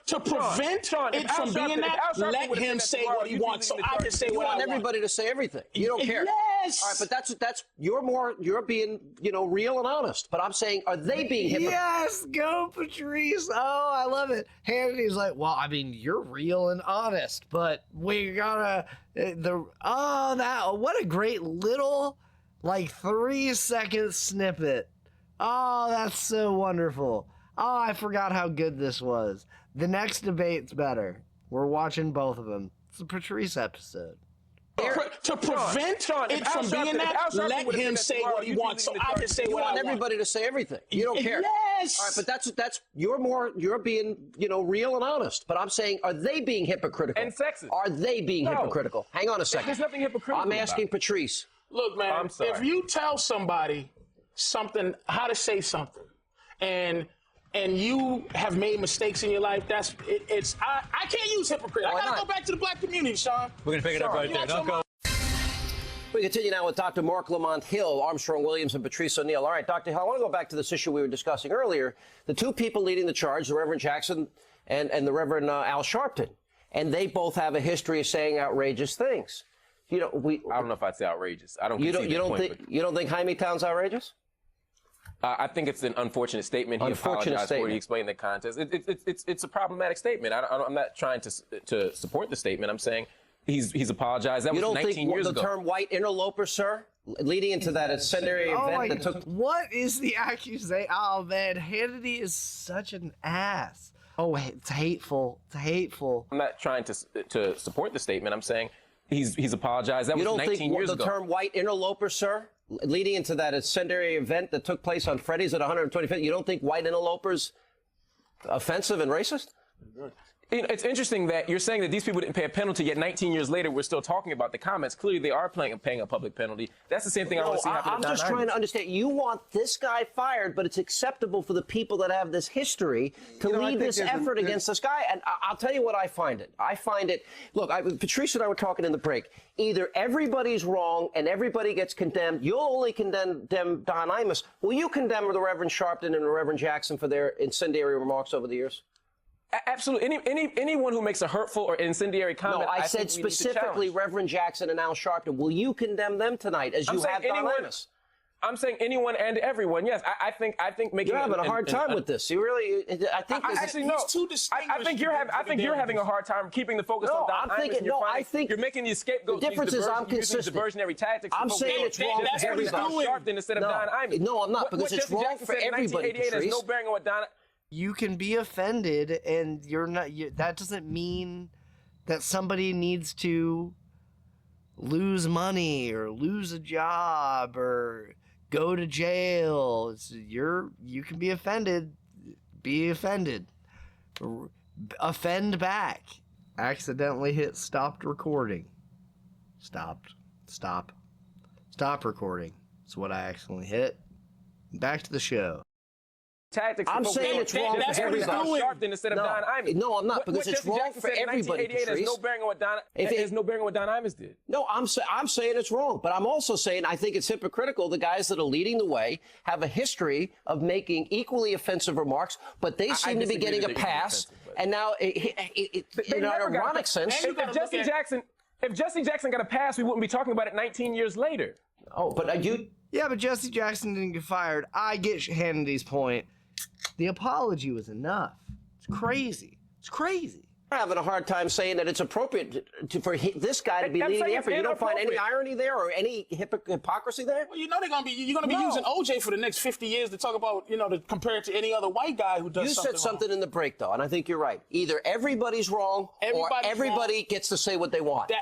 Speaker 9: to prevent it from being that, let him say what he wants so I can say
Speaker 4: you
Speaker 9: what I
Speaker 4: want
Speaker 9: want.
Speaker 4: everybody to say everything. You don't care.
Speaker 9: Yes.
Speaker 4: All right, but that's you're being, real and honest. But I'm saying, are they being hypocritical?
Speaker 1: Yes, go Patrice. Oh, I love it. Hannity's like, well, I mean, you're real and honest, but we gotta what a great little 3-second snippet. Oh, that's so wonderful. Oh, I forgot how good this was. The next debate's better. We're watching both of them. It's a Patrice episode.
Speaker 9: To prevent it from being that, let him say what he wants so I can say what I want.
Speaker 4: You want everybody to say everything. You don't care.
Speaker 9: Yes.
Speaker 4: All right, but you're being, real and honest. But I'm saying, are they being hypocritical?
Speaker 7: And sexist.
Speaker 4: Are they being hypocritical? Hang on a second.
Speaker 7: There's nothing hypocritical.
Speaker 4: I'm asking Patrice.
Speaker 9: Look, man,
Speaker 7: I'm sorry.
Speaker 9: if you tell somebody how to say something, and you have made mistakes in your life, I can't use hypocrite. I gotta go back to the black community, Sean.
Speaker 8: We're going to pick it up right there. Don't go.
Speaker 4: We continue now with Dr. Mark Lamont Hill, Armstrong Williams, and Patrice O'Neal. All right, Dr. Hill, I want to go back to this issue we were discussing earlier. The two people leading the charge, the Reverend Jackson and the Reverend Al Sharpton, and they both have a history of saying outrageous things. I
Speaker 7: don't know if I'd say outrageous. I don't.
Speaker 4: You don't think Jaime Town's outrageous?
Speaker 7: I think it's an unfortunate statement. He apologized for it. He explained the context. It's a problematic statement. I'm not trying to support the statement. I'm saying he's apologized. That was 19 years ago. You don't think the term white interloper, sir, leading into that incendiary event that took...
Speaker 1: What is the accusation? Oh, man, Hannity is such an ass. Oh, it's hateful. It's hateful.
Speaker 7: I'm not trying to support the statement. I'm saying he's apologized. That was 19 years ago. You don't think the term white interloper, sir, leading into that incendiary event that took place on Freddy's at 125th, you don't think white interlopers offensive and racist? It's interesting that you're saying that these people didn't pay a penalty, yet 19 years later we're still talking about the comments. Clearly they are paying a public penalty. That's the same thing I want to see happen.
Speaker 4: I'm just trying to understand. You want this guy fired, but it's acceptable for the people that have this history to lead this effort against this guy. And I'll tell you what I find it. Look, Patrice and I were talking in the break. Either everybody's wrong and everybody gets condemned. You'll only condemn Don Imus. Will you condemn the Reverend Sharpton and the Reverend Jackson for their incendiary remarks over the years?
Speaker 7: Absolutely. Anyone who makes a hurtful or incendiary comment.
Speaker 4: No, I said specifically Reverend Jackson and Al Sharpton. Will you condemn them tonight as you have Don Imus?
Speaker 7: I'm saying anyone and everyone. Yes, I think making.
Speaker 4: You're having a hard time with this. You really? I think
Speaker 7: actually no. I think you're having a hard time keeping the focus on Don Imus.
Speaker 4: I think
Speaker 7: you're making these scapegoats.
Speaker 4: The difference is I'm consistent.
Speaker 7: Diversionary tactics.
Speaker 4: I'm saying it's wrong for everybody.
Speaker 7: Sharpton instead of Don Imus.
Speaker 4: No, I'm not, because it's wrong for everybody.
Speaker 7: Has no bearing on what Don.
Speaker 1: You can be offended, and you're not. That doesn't mean that somebody needs to lose money or lose a job or go to jail. You can be offended. Be offended. Offend back. Accidentally hit stopped recording. Stop recording. That's what I accidentally hit. Back to the show.
Speaker 7: Tactics.
Speaker 4: I'm saying it's wrong for everybody.
Speaker 7: Sharpton instead of Don Imus.
Speaker 4: No, I'm not, because it's wrong for everybody, Patrice.
Speaker 7: Has no bearing on what Don Imus did.
Speaker 4: No, I'm saying it's wrong, but I'm also saying I think it's hypocritical. The guys that are leading the way have a history of making equally offensive remarks, but they seem to be getting a pass. And now, in an ironic sense,
Speaker 7: if Jesse Jackson got a pass, we wouldn't be talking about it 19 years later.
Speaker 4: Oh, but
Speaker 1: Yeah, but Jesse Jackson didn't get fired. I get Hannity's point. The apology was enough. It's crazy. It's crazy.
Speaker 4: I'm having a hard time saying that it's appropriate for this guy to be leading the effort. You don't find any irony there or any hypocrisy there?
Speaker 9: Well, you know you're gonna be using OJ for the next 50 years to talk about, to compare it to any other white guy who does something.
Speaker 4: You said something in the break, though, and I think you're right. Either everybody's wrong or everybody gets to say what they want.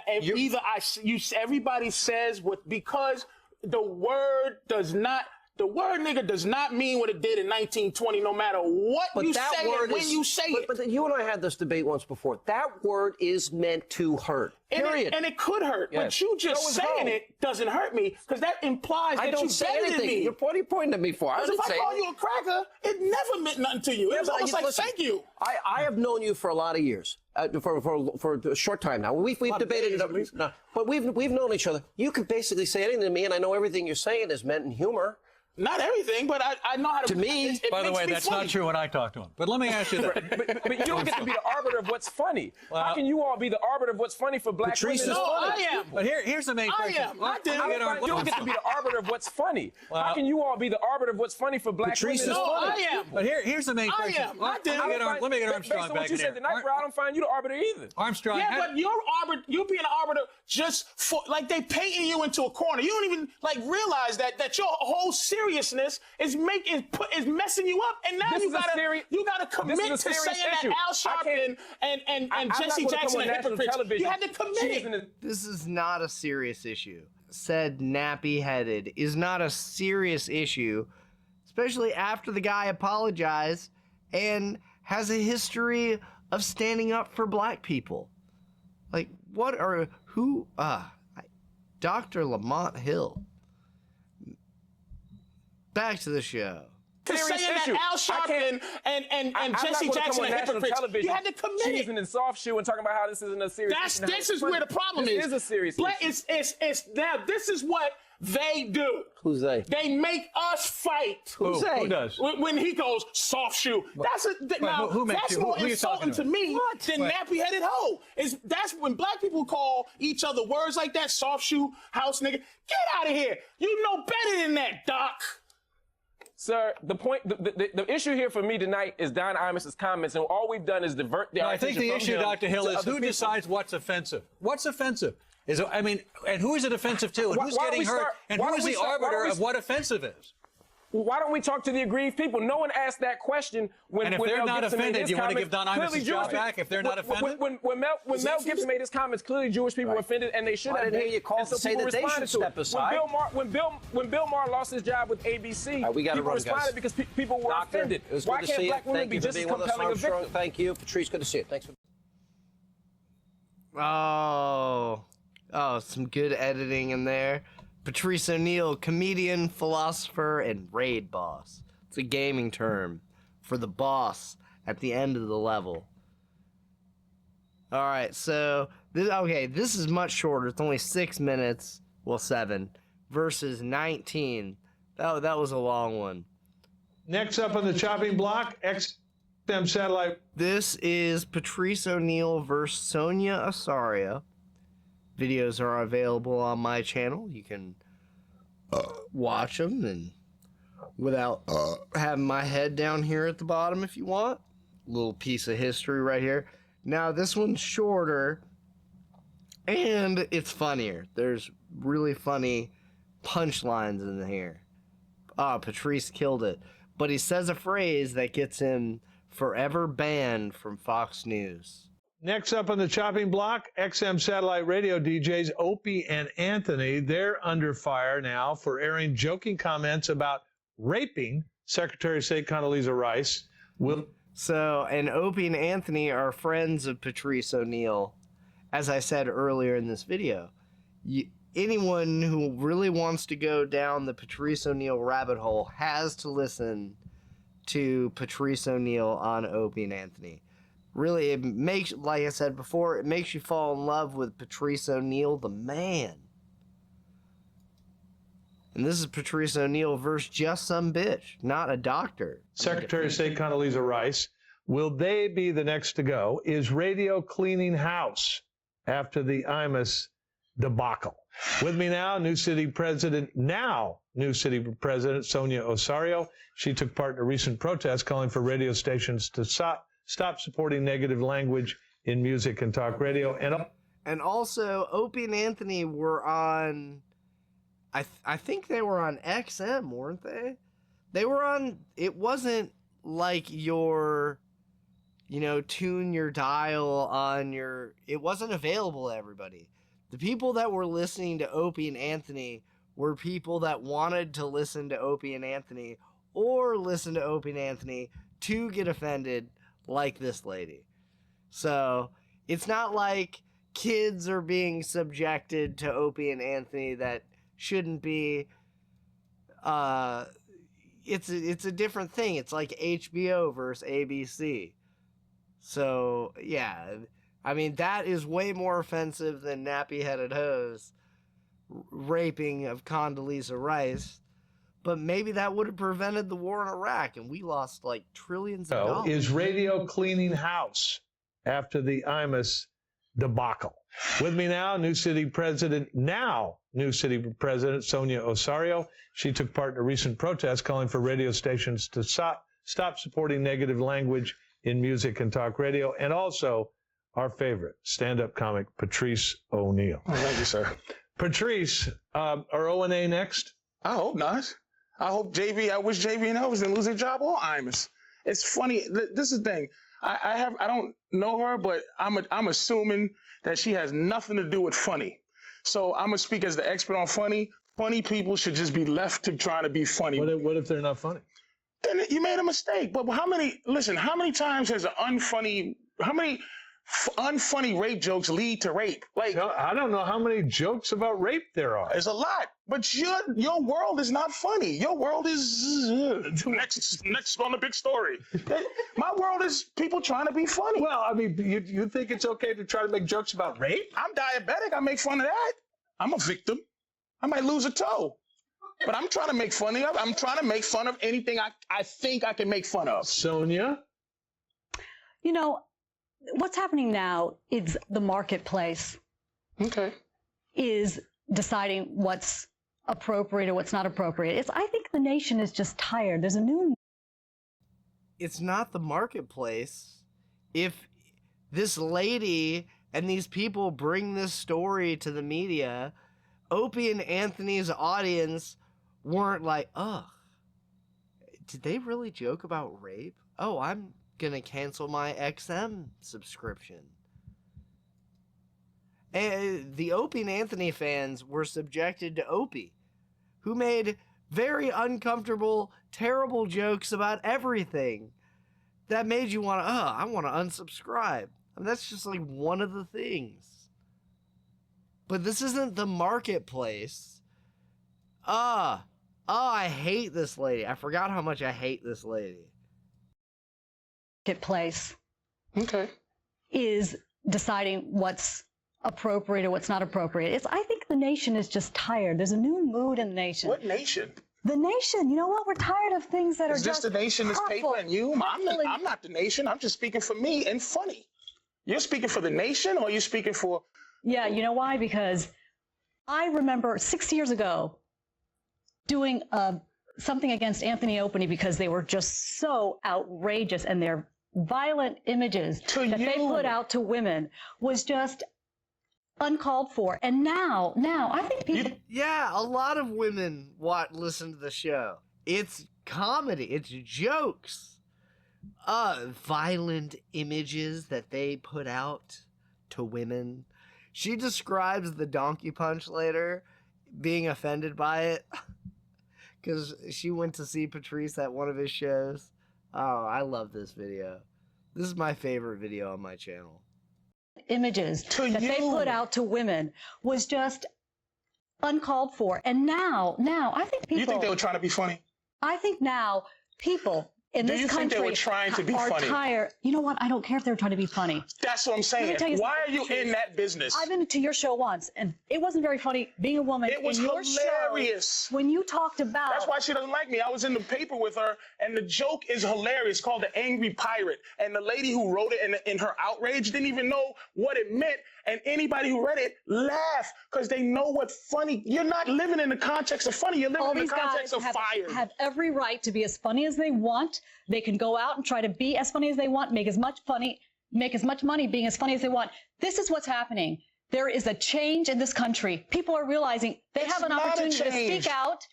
Speaker 9: Everybody says because the word nigga does not mean what it did in 1920, no matter what you say and when you say it.
Speaker 4: But you and I had this debate once before. That word is meant to hurt. Period.
Speaker 9: And it could hurt, but you just saying it doesn't hurt me, because that implies that you're better than me.
Speaker 4: What are you pointing at me for?
Speaker 9: Because if I call you a cracker, it never meant nothing to you. It was almost like, thank you.
Speaker 4: I have known you for a lot of years, for a short time now. We've debated it, but we've known each other. You could basically say anything to me, and I know everything you're saying is meant in humor.
Speaker 9: Not everything, but I know how to.
Speaker 4: To me,
Speaker 8: by the way, that's not true when I talk to him. But let me ask you that.
Speaker 7: but you don't get to be the arbiter of what's funny. How can you all be the arbiter of what's funny for black women?
Speaker 9: No, I am.
Speaker 8: But here's the main question.
Speaker 9: I am.
Speaker 7: You don't get to be the arbiter of what's funny. How can you all be the arbiter of what's funny for black women?
Speaker 9: No, I am.
Speaker 8: But here's the main question.
Speaker 9: I am.
Speaker 8: Let me get Armstrong
Speaker 7: back in there. Based on what you said tonight, bro, I don't find you the arbiter either.
Speaker 8: Armstrong.
Speaker 9: Yeah, but you're being an arbiter just for, like, they painting you into a corner. You don't even realize that your whole seriousness is messing you up, and now you gotta commit to saying that Al Sharpton and Jesse Jackson are hypocrites. You had to commit.
Speaker 1: This is not a serious issue. Said nappy-headed is not a serious issue, especially after the guy apologized and has a history of standing up for black people. Like, Dr. Lamont Hill. Back to the show.
Speaker 9: To saying that Al Sharpton and Jesse Jackson are hypocrites, you had to commit.
Speaker 7: Cheesing and soft shoe and talking about how this isn't a serious issue.
Speaker 9: This is where the problem is.
Speaker 7: This is a serious issue.
Speaker 9: Now, this is what they do.
Speaker 4: Who's they?
Speaker 9: They make us fight.
Speaker 4: Who's they?
Speaker 8: Who does?
Speaker 9: When he goes soft shoe, that's more insulting to me than nappy-headed hoe. That's when black people call each other words like that, soft shoe, house nigga. Get out of here. You know better than that, Doc.
Speaker 7: Sir, the issue here for me tonight is Don Imus's comments, and all we've done is divert the
Speaker 8: I think the issue, Dr. Hill, is who decides what's offensive. What's offensive? And who is it offensive to? And who's getting hurt? And who is the arbiter of what offensive is?
Speaker 7: Why don't we talk to the aggrieved people? No one asked that question when
Speaker 8: And if they're not offended, you want to give Don Imus his job back if they're not offended?
Speaker 7: When Mel Gibson made his comments, clearly Jewish people were offended, and they should have been.
Speaker 4: I didn't hear you call to say that they should step aside.
Speaker 7: When Bill Maher lost his job with ABC, people responded because people were offended. Why can't black women be just as compelling a victim?
Speaker 4: Thank you. Patrice, good to see you. Thanks for...
Speaker 1: Oh, some good editing in there. Patrice O'Neal, comedian, philosopher, and raid boss. It's a gaming term for the boss at the end of the level. All right, so this is much shorter. It's only 6 minutes, well, 7, versus 19. That was a long one.
Speaker 10: Next up on the chopping block, XM satellite.
Speaker 1: This is Patrice O'Neal versus Sonia Asaria. Videos are available on my channel. You can watch them and without having my head down here at the bottom if you want. Little piece of history right here. Now this one's shorter and it's funnier. There's really funny punchlines in here. Patrice killed it. But he says a phrase that gets him forever banned from Fox News.
Speaker 10: Next up on the chopping block, XM satellite radio DJs Opie and Anthony. They're under fire now for airing joking comments about raping Secretary of State Condoleezza Rice.
Speaker 1: And Opie and Anthony are friends of Patrice O'Neal, as I said earlier in this video. Anyone who really wants to go down the Patrice O'Neal rabbit hole has to listen to Patrice O'Neal on Opie and Anthony. Really, it makes, like I said before, it makes you fall in love with Patrice O'Neal, the man. And this is Patrice O'Neal versus just some bitch, not a doctor.
Speaker 10: Secretary of State Condoleezza Rice. Will they be the next to go? Is radio cleaning house after the Imus debacle? With me now, New City President Sonia Osorio. She took part in a recent protest calling for radio stations to stop supporting negative language in music and talk radio.
Speaker 1: And also, Opie and Anthony were on, I think they were on XM, weren't they? They were on, it wasn't like your, tune your dial on your, it wasn't available to everybody. The people that were listening to Opie and Anthony were people that wanted to listen to Opie and Anthony or listen to Opie and Anthony to get offended like this lady. So it's not like kids are being subjected to Opie and Anthony that shouldn't be. It's a different thing. It's like HBO versus ABC. So yeah, I mean that is way more offensive than nappy-headed hoes raping of Condoleezza Rice. But maybe that would have prevented the war in Iraq, and we lost like trillions of dollars.
Speaker 10: Is radio cleaning house after the Imus debacle? With me now, New City President Sonia Osorio. She took part in a recent protest calling for radio stations to stop supporting negative language in music and talk radio, and also our favorite stand-up comic, Patrice O'Neal.
Speaker 9: Oh, thank you, sir.
Speaker 10: Patrice, are O&A next?
Speaker 9: I hope not. I wish JV and Elvis didn't lose their job or Imus. It's funny. This is the thing. I don't know her, but I'm assuming that she has nothing to do with funny. So I'm gonna speak as the expert on funny. Funny people should just be left to trying to be funny.
Speaker 10: What if they're not funny?
Speaker 9: Then you made a mistake. But how many times has how many unfunny rape jokes lead to rape? Like,
Speaker 10: I don't know how many jokes about rape there are.
Speaker 9: There's a lot, but your world is not funny. Your world is next on the big story. My world is people trying to be funny.
Speaker 10: Well, I mean, you think it's okay to try to make jokes about rape?
Speaker 9: I'm diabetic. I make fun of that. I'm a victim. I might lose a toe, but I'm trying to make fun of. I'm trying to make fun of anything I think I can make fun of.
Speaker 10: Sonia?
Speaker 11: What's happening now is the marketplace is deciding what's appropriate or what's not appropriate. I think the nation is just tired. There's a new...
Speaker 1: It's not the marketplace. If this lady and these people bring this story to the media, Opie and Anthony's audience weren't like, ugh, did they really joke about rape? Oh, I'm gonna cancel my XM subscription. And the Opie and Anthony fans were subjected to Opie, who made very uncomfortable, terrible jokes about everything that made you want to, I want to unsubscribe. I mean, that's just like one of the things. But this isn't the marketplace. I hate this lady. I forgot how much I hate this lady.
Speaker 11: Marketplace is deciding what's appropriate or what's not appropriate. I think the nation is just tired. There's a new mood in the nation.
Speaker 9: What nation?
Speaker 11: The nation. You know what? We're tired of things that are just...
Speaker 9: Is this the nation, this paper, and you? I'm not the nation. I'm just speaking for me and funny. You're speaking for the nation, or you're speaking for...
Speaker 11: Yeah, you know why? Because I remember 6 years ago doing something against Anthony Opie because they were just so outrageous, and their violent images that they put out to women was just uncalled for. And now I think people...
Speaker 1: Yeah, a lot of women listen to the show. It's comedy. It's jokes. Violent images that they put out to women. She describes the donkey punch later, being offended by it, because she went to see Patrice at one of his shows. Oh, I love this video. This is my favorite video on my channel.
Speaker 11: Images that they put out to women was just uncalled for. And now, I think people...
Speaker 9: You think they were trying to be funny?
Speaker 11: I think now people in this country
Speaker 9: think they were trying to be
Speaker 11: are
Speaker 9: funny?
Speaker 11: tired. You know what? I don't care if they're trying to be funny.
Speaker 9: That's what I'm saying.
Speaker 11: tell you
Speaker 9: Why are
Speaker 11: something.
Speaker 9: you in that business?
Speaker 11: I've been to your show once, and it wasn't very funny being a woman.
Speaker 9: It was
Speaker 11: in your
Speaker 9: hilarious.
Speaker 11: Show, when you talked about...
Speaker 9: That's why she doesn't like me. I was in the paper with her, and the joke is hilarious, called The Angry Pirate. And the lady who wrote it in her outrage didn't even know what it meant. And anybody who read it laughed because they know what funny... You're not living in the context of funny. You're living in the context of fire.
Speaker 11: Have every right to be as funny as they want. They can go out and try to be as funny as they want, make as much money being as funny as they want. This is what's happening. There is a change in this country. People are realizing they have an opportunity to speak out,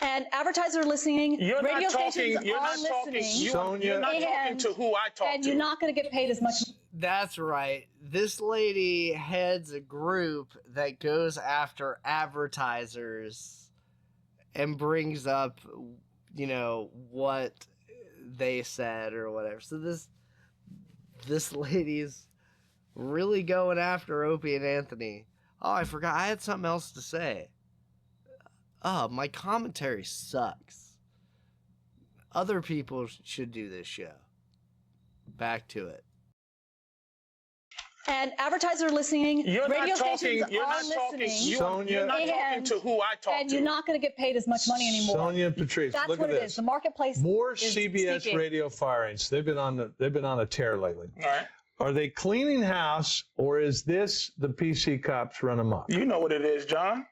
Speaker 11: and advertisers are listening. Radio stations are listening.
Speaker 9: You're not talking to who I talk to.
Speaker 11: And you're not going to get paid as much.
Speaker 1: That's right. This lady heads a group that goes after advertisers and brings up, what they said or whatever. So this lady's really going after Opie and Anthony. Oh, I forgot. I had something else to say. Oh, my commentary sucks. Other people should do this show. Back to it.
Speaker 11: And advertisers are listening. Radio stations are listening.
Speaker 9: You're not talking to who I talk to.
Speaker 11: And you're not going to get paid as much money anymore.
Speaker 10: Sonia and Patrice,
Speaker 11: That's
Speaker 10: look
Speaker 11: what
Speaker 10: at
Speaker 11: it
Speaker 10: this.
Speaker 11: is. The marketplace
Speaker 10: More
Speaker 11: is
Speaker 10: CBS
Speaker 11: speaking.
Speaker 10: radio firings. They've been on a tear lately.
Speaker 9: All right.
Speaker 10: Are they cleaning house, or is this the PC cops run amok?
Speaker 9: You know what it is, John.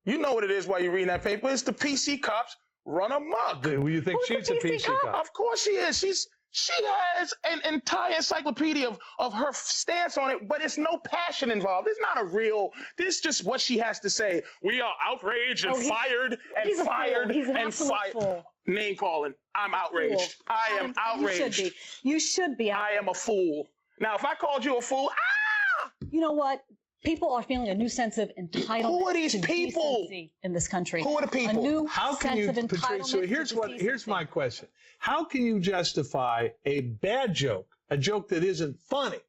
Speaker 9: You know what it is while you're reading that paper. It's the PC cops run amok.
Speaker 10: Do you think
Speaker 11: Who's
Speaker 10: she's
Speaker 11: the
Speaker 10: a
Speaker 11: PC
Speaker 10: PC
Speaker 11: cop?
Speaker 10: cop?
Speaker 9: Of course she is. She has an entire encyclopedia of her stance on it, but it's no passion involved. It's not a real, this is just what she has to say. We are outraged and fired and fired and fired. Name calling. I'm outraged. I am outraged.
Speaker 11: You should be outraged.
Speaker 9: I am a fool. Now, if I called you a fool,
Speaker 11: You know what? People are feeling a new sense of entitlement.
Speaker 9: Who are these
Speaker 11: to
Speaker 9: people
Speaker 11: decency in this country?
Speaker 9: Who are the people?
Speaker 11: A new
Speaker 10: How can
Speaker 11: sense
Speaker 10: you,
Speaker 11: of entitlement.
Speaker 10: Patrice, so here's my question. How can you justify a bad joke, a joke that isn't funny?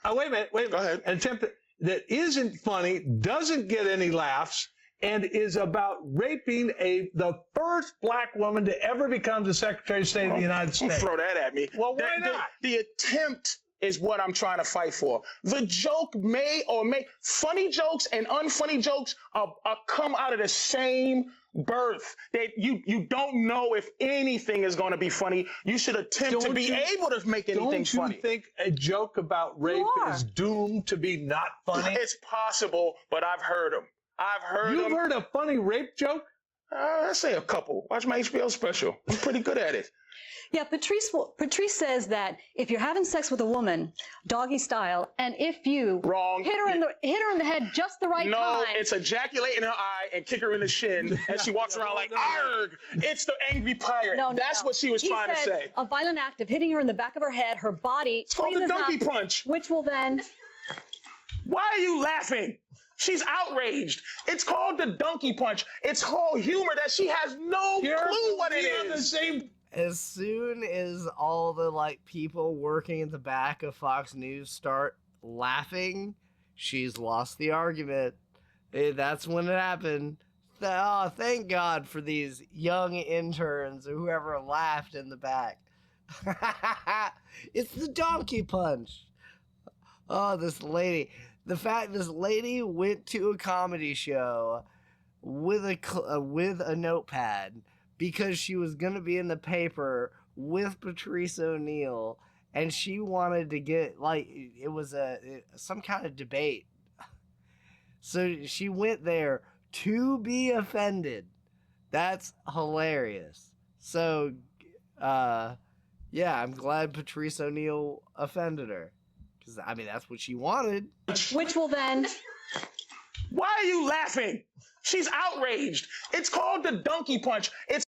Speaker 10: Wait a minute.
Speaker 9: Go ahead.
Speaker 10: An attempt that isn't funny, doesn't get any laughs, and is about raping the first black woman to ever become the Secretary of State of the United
Speaker 9: Don't
Speaker 10: States.
Speaker 9: throw that at me.
Speaker 10: Well, why not?
Speaker 9: The attempt is what I'm trying to fight for. The joke funny jokes and unfunny jokes are come out of the same birth. That you don't know if anything is going to be funny. You should attempt to be able to make anything funny.
Speaker 10: Don't you think a joke about rape is doomed to be not funny?
Speaker 9: It's possible, but I've heard them.
Speaker 10: You've heard a funny rape joke?
Speaker 9: I say a couple. Watch my HBO special. I'm pretty good at it.
Speaker 11: Yeah, Patrice says that if you're having sex with a woman, doggy style, and if you hit her in the head just the right time.
Speaker 9: No, it's ejaculate in her eye and kick her in the shin, and she walks around like, arg! It's the angry pirate. That's what she was trying to say.
Speaker 11: A violent act of hitting her in the back of her head, her body.
Speaker 9: It's called the donkey punch.
Speaker 11: Which will then...
Speaker 9: Why are you laughing? She's outraged. It's called the donkey punch. It's called humor that she has no clue what it is.
Speaker 1: As soon as all the people working at the back of Fox News start laughing, she's lost the argument. That's when it happened. Oh, thank God for these young interns or whoever laughed in the back. It's the donkey punch. Oh, this lady. The fact this lady went to a comedy show with a notepad because she was going to be in the paper with Patrice O'Neal, and she wanted to get, it was some kind of debate. So she went there to be offended. That's hilarious. So, yeah, I'm glad Patrice O'Neal offended her. Because, that's what she wanted.
Speaker 11: Which will then...
Speaker 9: Why are you laughing? She's outraged. It's called the donkey punch. It's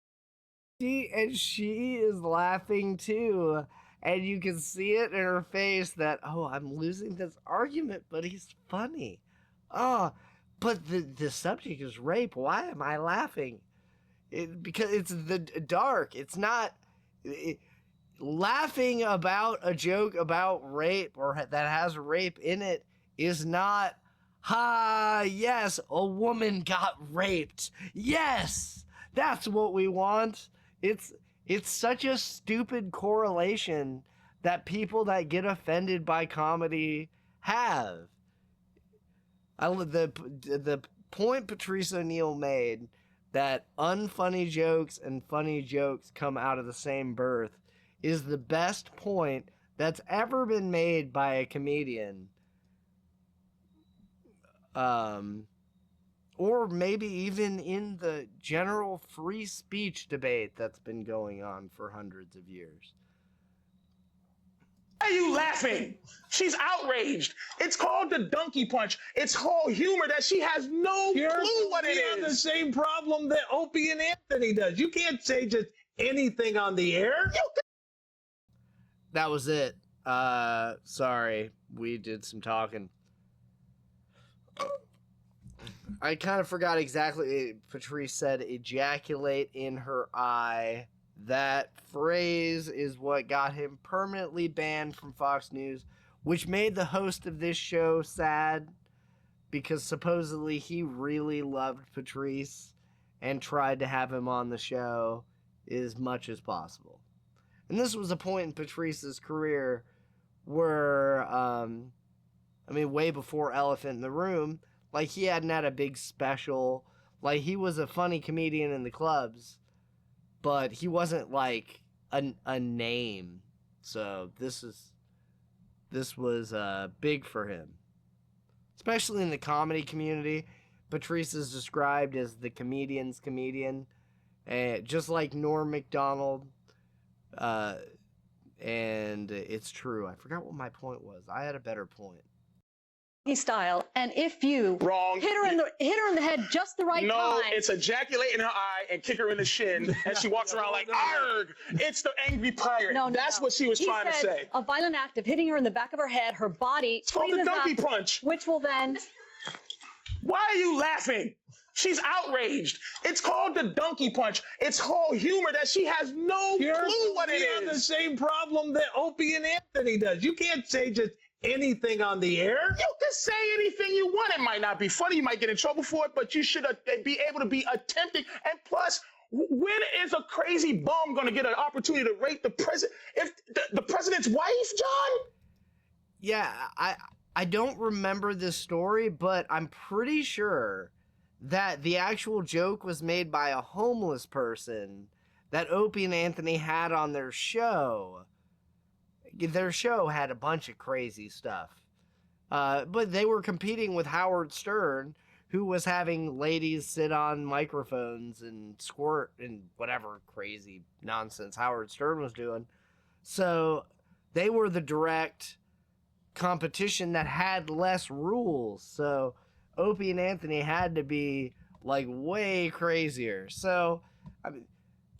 Speaker 1: She is laughing too. And you can see it in her face that, oh, I'm losing this argument, but he's funny. Oh, but the subject is rape. Why am I laughing? Because it's the dark. It's not... laughing about a joke about rape or that has rape in it is not, yes, a woman got raped. Yes, that's what we want. It's such a stupid correlation that people that get offended by comedy have. The point Patrice O'Neal made that unfunny jokes and funny jokes come out of the same birth is the best point that's ever been made by a comedian. Or maybe even in the general free speech debate that's been going on for hundreds of years.
Speaker 9: Why are you laughing? She's outraged. It's called the donkey punch. It's whole humor that she has no clue what it is.
Speaker 10: You have the same problem that Opie and Anthony does. You can't say just anything on the air.
Speaker 1: That was it. Sorry, we did some talking. I kind of forgot exactly. Patrice said ejaculate in her eye. That phrase is what got him permanently banned from Fox News, which made the host of this show sad because supposedly he really loved Patrice and tried to have him on the show as much as possible. And this was a point in Patrice's career where, way before Elephant in the Room, like he hadn't had a big special. Like he was a funny comedian in the clubs, but he wasn't like a name. So this was big for him, especially in the comedy community. Patrice is described as the comedian's comedian, just like Norm Macdonald. And it's true. I forgot what my point was. I had a better point.
Speaker 11: Style, and if you
Speaker 9: Wrong.
Speaker 11: hit her in the head just the right time.
Speaker 9: No, it's ejaculate in her eye and kick her in the shin as she walks around like, arg! It's the angry pirate. That's what she was trying to say.
Speaker 11: A violent act of hitting her in the back of her head, her body.
Speaker 9: It's called the donkey punch.
Speaker 11: Which will then...
Speaker 9: Why are you laughing? She's outraged. It's called the donkey punch. It's whole humor that she has no clue what it is.
Speaker 10: You have the same problem that Opie and Anthony does. You can't say just anything on the air.
Speaker 9: You can say anything you want. It might not be funny. You might get in trouble for it, but you should be able to be attempting. And plus, when is a crazy bum going to get an opportunity to rape the president? If the president's wife, John?
Speaker 1: Yeah, I don't remember this story, but I'm pretty sure that the actual joke was made by a homeless person that Opie and Anthony had on their show. Their show had a bunch of crazy stuff. But they were competing with Howard Stern, who was having ladies sit on microphones and squirt and whatever crazy nonsense Howard Stern was doing. So they were the direct competition that had less rules. So Opie and Anthony had to be like way crazier. So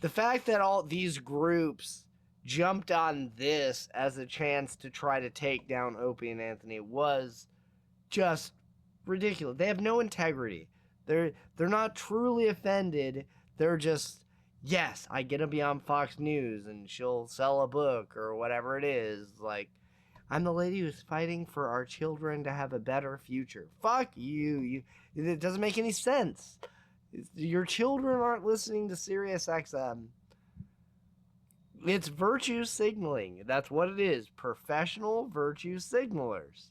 Speaker 1: the fact that all these groups jumped on this as a chance to try to take down Opie and Anthony was just ridiculous. They have no integrity. They're not truly offended. They're just, yes, I get to be on Fox News and she'll sell a book or whatever it is. Like, I'm the lady who's fighting for our children to have a better future. Fuck you. It doesn't make any sense. Your children aren't listening to Sirius XM. It's virtue signaling. That's what it is. Professional virtue signalers.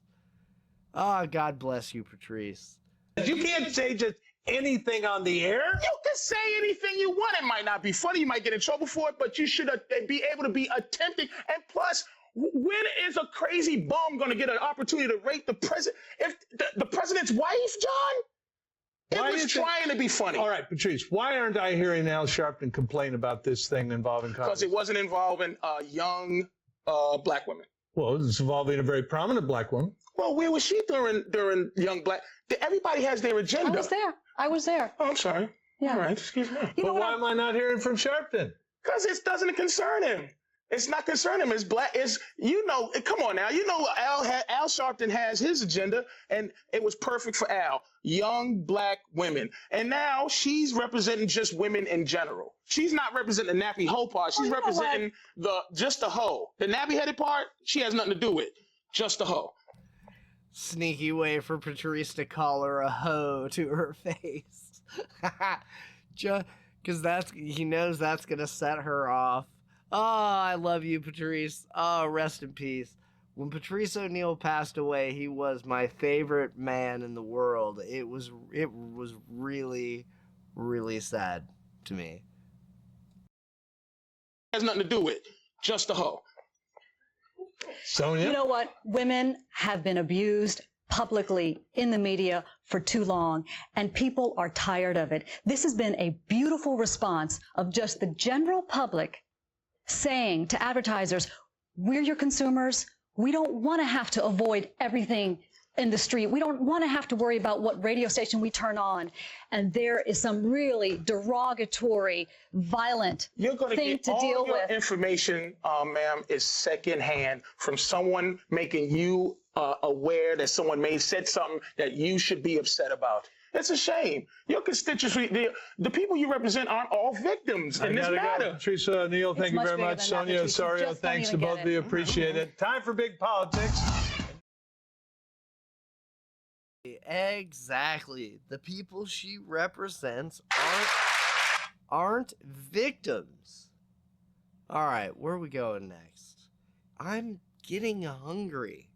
Speaker 1: Ah, God bless you, Patrice.
Speaker 10: You can't say just anything on the air.
Speaker 9: You can say anything you want. It might not be funny. You might get in trouble for it, but you should be able to be attempting. And plus, when is a crazy bum going to get an opportunity to rape the president? If the president's wife, John? It was trying to be funny.
Speaker 10: All right, Patrice, why aren't I hearing Al Sharpton complain about this thing involving Congress?
Speaker 9: Because it wasn't involving young black women.
Speaker 10: Well, it's involving a very prominent black woman.
Speaker 9: Well, where was she during young black? Everybody has their agenda.
Speaker 11: I was there.
Speaker 9: Oh, I'm sorry.
Speaker 11: Yeah.
Speaker 9: All right, excuse me.
Speaker 10: But why am I not hearing from Sharpton?
Speaker 9: Because it doesn't concern him. It's not concerning him. It's black. It's, you know, come on now. You know, Al Sharpton has his agenda, and it was perfect for Al. Young black women. And now she's representing just women in general. She's not representing the nappy hoe part. She's representing just the hoe. The nappy-headed part, she has nothing to do with. Just the hoe.
Speaker 1: Sneaky way for Patrice to call her a hoe to her face. Because he knows that's going to set her off. Oh, I love you, Patrice. Oh, rest in peace. When Patrice O'Neal passed away, he was my favorite man in the world. It was really, really sad to me.
Speaker 9: Has nothing to do with. Just the hoe.
Speaker 10: Sonia?
Speaker 11: You know what? Women have been abused publicly in the media for too long, and people are tired of it. This has been a beautiful response of just the general public saying to advertisers, we're your consumers. We don't want to have to avoid everything in the street. We don't want to have to worry about what radio station we turn on. And there is some really derogatory, violent thing to deal with.
Speaker 9: All your information, ma'am, is secondhand from someone making you aware that someone may have said something that you should be upset about. It's a shame. Your constituency, the people you represent aren't all victims in this matter.
Speaker 10: Patrice O'Neal, thank you very much. Sonia Osorio, thanks to both of you. Appreciate it. Time for big politics.
Speaker 1: Exactly. The people she represents aren't victims. All right, where are we going next? I'm getting hungry.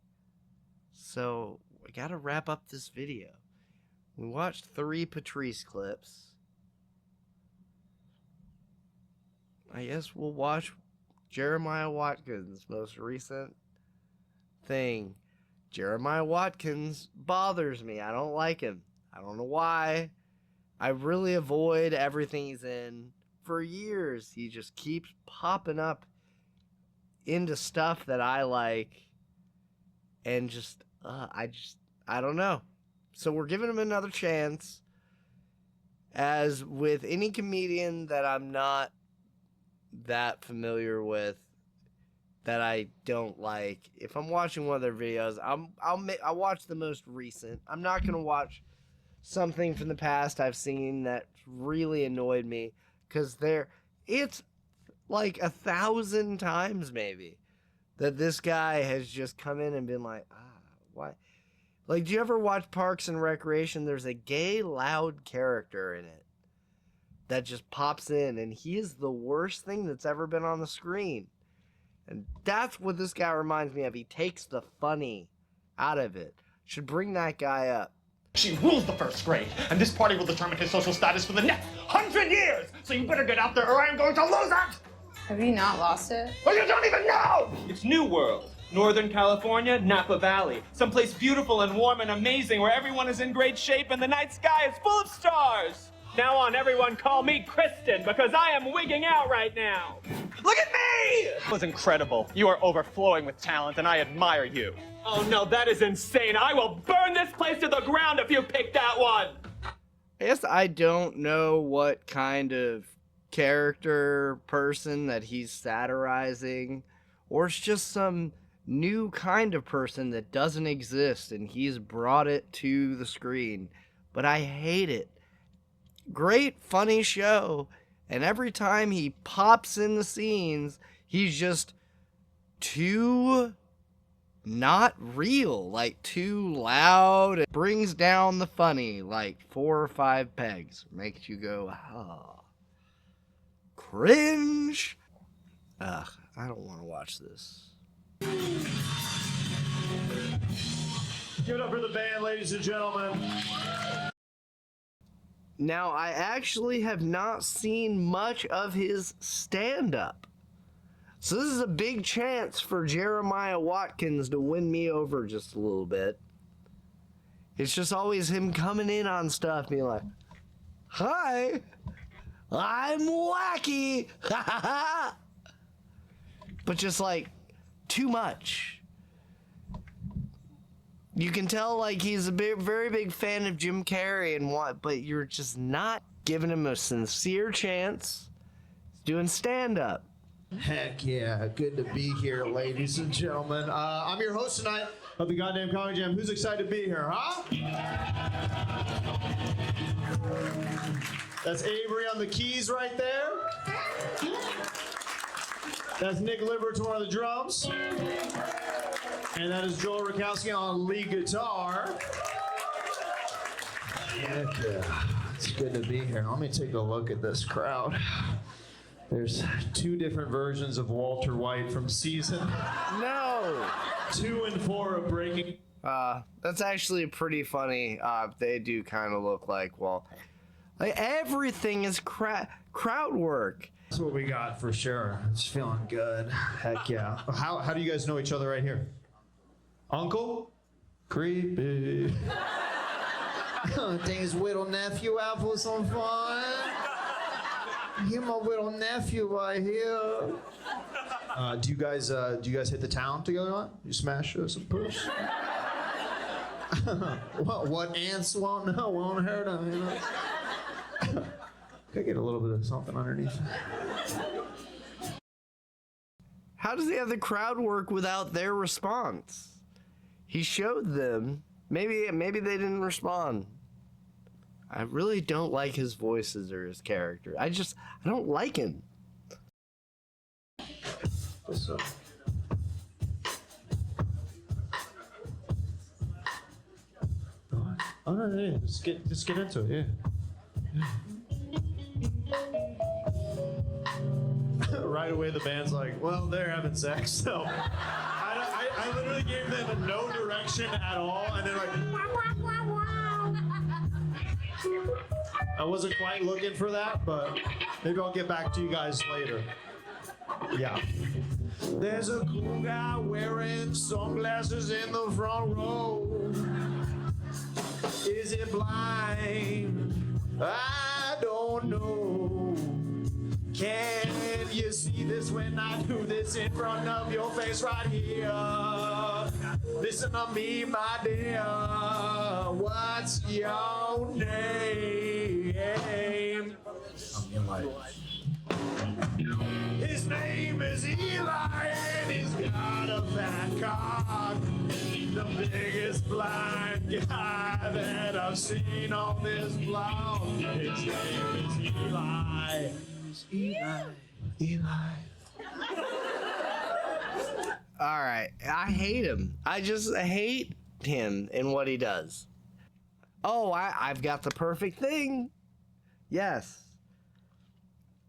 Speaker 1: So I got to wrap up this video. We watched 3 Patrice clips. I guess we'll watch Jeremiah Watkins' most recent thing. Jeremiah Watkins bothers me. I don't like him. I don't know why. I really avoid everything he's in. For years, he just keeps popping up into stuff that I like. And just, I don't know. So we're giving him another chance. As with any comedian that I'm not that familiar with, that I don't like, if I'm watching one of their videos, I'll watch the most recent. I'm not gonna watch something from the past I've seen that really annoyed me, because it's like 1,000 times maybe that this guy has just come in and been like, why? Like, do you ever watch Parks and Recreation? There's a gay, loud character in it that just pops in, and he is the worst thing that's ever been on the screen. And that's what this guy reminds me of. He takes the funny out of it. Should bring that guy up.
Speaker 12: She rules the first grade, and this party will determine his social status for the next 100 years! So you better get out there or I'm going to lose it!
Speaker 13: Have you not lost it?
Speaker 12: Well, you don't even know!
Speaker 14: It's New World. Northern California, Napa Valley. Someplace beautiful and warm and amazing where everyone is in great shape and the night sky is full of stars. Now on, everyone call me Kristen because I am wigging out right now.
Speaker 12: Look at me!
Speaker 14: It was incredible. You are overflowing with talent and I admire you. Oh no, that is insane. I will burn this place to the ground if you pick that one.
Speaker 1: I guess I don't know what kind of character person that he's satirizing, or it's just some new kind of person that doesn't exist and he's brought it to the screen. But I hate it. Great, funny show, and every time he pops in the scenes, he's just too not real, like too loud. It brings down the funny like 4 or 5 pegs. Makes you go, cringe. Ugh, I don't want to watch this.
Speaker 10: Give it up for the band, ladies and gentlemen.
Speaker 1: Now, I actually have not seen much of his stand-up. So this is a big chance for Jeremiah Watkins to win me over just a little bit. It's just always him coming in on stuff, being like, hi, I'm wacky, ha ha ha. But just like, too much. You can tell like he's a very big fan of Jim Carrey and what, but you're just not giving him a sincere chance. He's doing stand-up.
Speaker 15: Heck yeah, good to be here, ladies and gentlemen. I'm your host tonight of the goddamn Comedy Jam. Who's excited to be here, huh? That's Avery on the keys right there. That's Nick Liberatore on the drums. And that is Joel Rakowski on lead guitar. Heck yeah, it's good to be here. Let me take a look at this crowd. There's 2 different versions of Walter White from season.
Speaker 1: No.
Speaker 15: 2 and 4 of Breaking.
Speaker 1: That's actually pretty funny. They do kind of look like, well, like everything is crowd work.
Speaker 15: That's what we got for sure. It's feeling good. Heck yeah. How do you guys know each other right here? Uncle? Creepy. Take his little nephew out for some fun. Hear my little nephew right here. Do you guys hit the town together a lot? You smash some push? what ants won't know won't hurt them, you know? Could get a little bit of something underneath.
Speaker 1: How does he have the crowd work without their response? He showed them. Maybe they didn't respond. I really don't like his voices or his character. I don't like him.
Speaker 15: What's up? Oh no, yeah. Just get into it, yeah. Right away the band's like, well, they're having sex, so I literally gave them no direction at all, and they're like, I wasn't quite looking for that, but maybe I'll get back to you guys later. Yeah. There's a cool guy wearing sunglasses in the front row. Is it blind? I don't know. Can you see this when I do this in front of your face right here? Listen to me, my dear. What's your name? His name is Eli, and he's got a fat cock. The biggest blind guy that I've seen on this block. His name is Eli. Eli.
Speaker 1: All right, I hate him. I just hate him and what he does. Oh, I've got the perfect thing. Yes.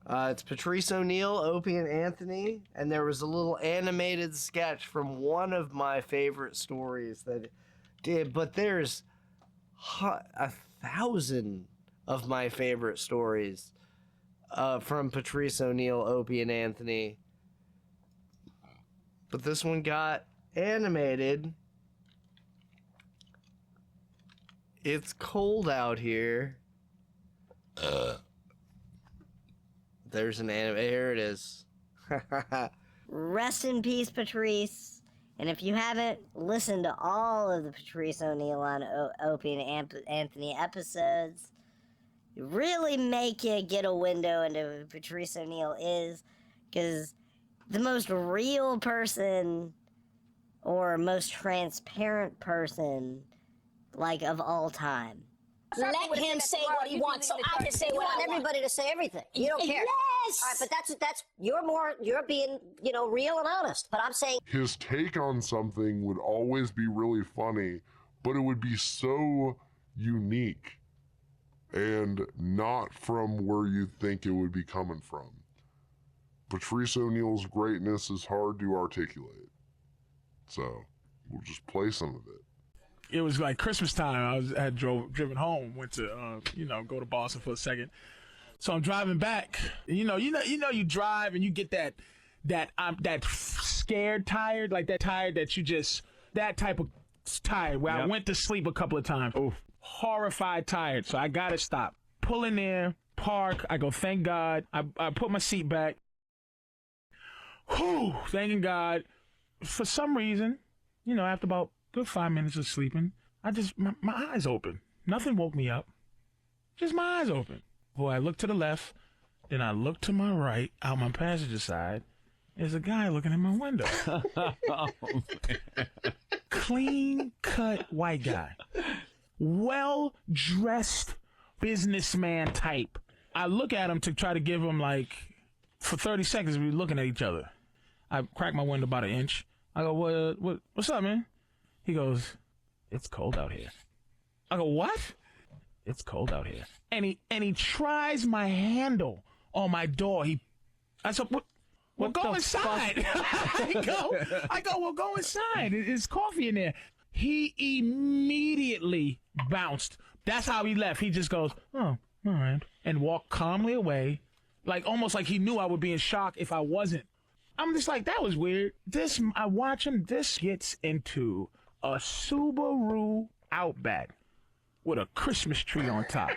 Speaker 1: It's Patrice O'Neal, Opie and Anthony, and there was a little animated sketch from one of my favorite stories that did, but there's 1,000 of my favorite stories from Patrice O'Neal, Opie and Anthony. But this one got animated. It's cold out here. There's an anime. Here it is.
Speaker 16: Rest in peace, Patrice. And if you haven't listened to all of the Patrice O'Neal on Opie and Anthony episodes, you really make you get a window into who Patrice O'Neal is, because the most real person or most transparent person, like, of all time.
Speaker 17: Let him say what he wants, so I can say what I want. Everybody to say everything. You don't care.
Speaker 16: Yes!
Speaker 17: All right, but that's you're being, real and honest. But I'm saying
Speaker 18: his take on something would always be really funny, but it would be so unique and not from where you think it would be coming from. Patrice O'Neal's greatness is hard to articulate. So we'll just play some of it.
Speaker 3: It was like Christmas time. I had driven home, went to go to Boston for a second. So I'm driving back. You drive and you get that scared tired, like that tired that type of tired where I went to sleep a couple of times. Oof. Horrified tired. So I gotta stop. Pull in there, park. I go, thank God. I put my seat back. Whew, thanking God. For some reason, after about good 5 minutes of sleeping, my eyes open. Nothing woke me up. Just my eyes open. Boy, I look to the left, Then I look to my right, out my passenger side, there's a guy looking in my window. Clean cut white guy. Well dressed businessman type. I look at him to try to give him like, for 30 seconds we're looking at each other. I crack my window about an inch. I go, what's up, man? He goes, it's cold out here. I go, what? It's cold out here. And he tries my handle on my door. I said, well, go inside. I go, well, go inside. There's coffee in there. He immediately bounced. That's how he left. He just goes, oh, all right. And walked calmly away, like almost like he knew I would be in shock if I wasn't. I'm just like, that was weird. I watch him. This gets into a Subaru Outback with a Christmas tree on top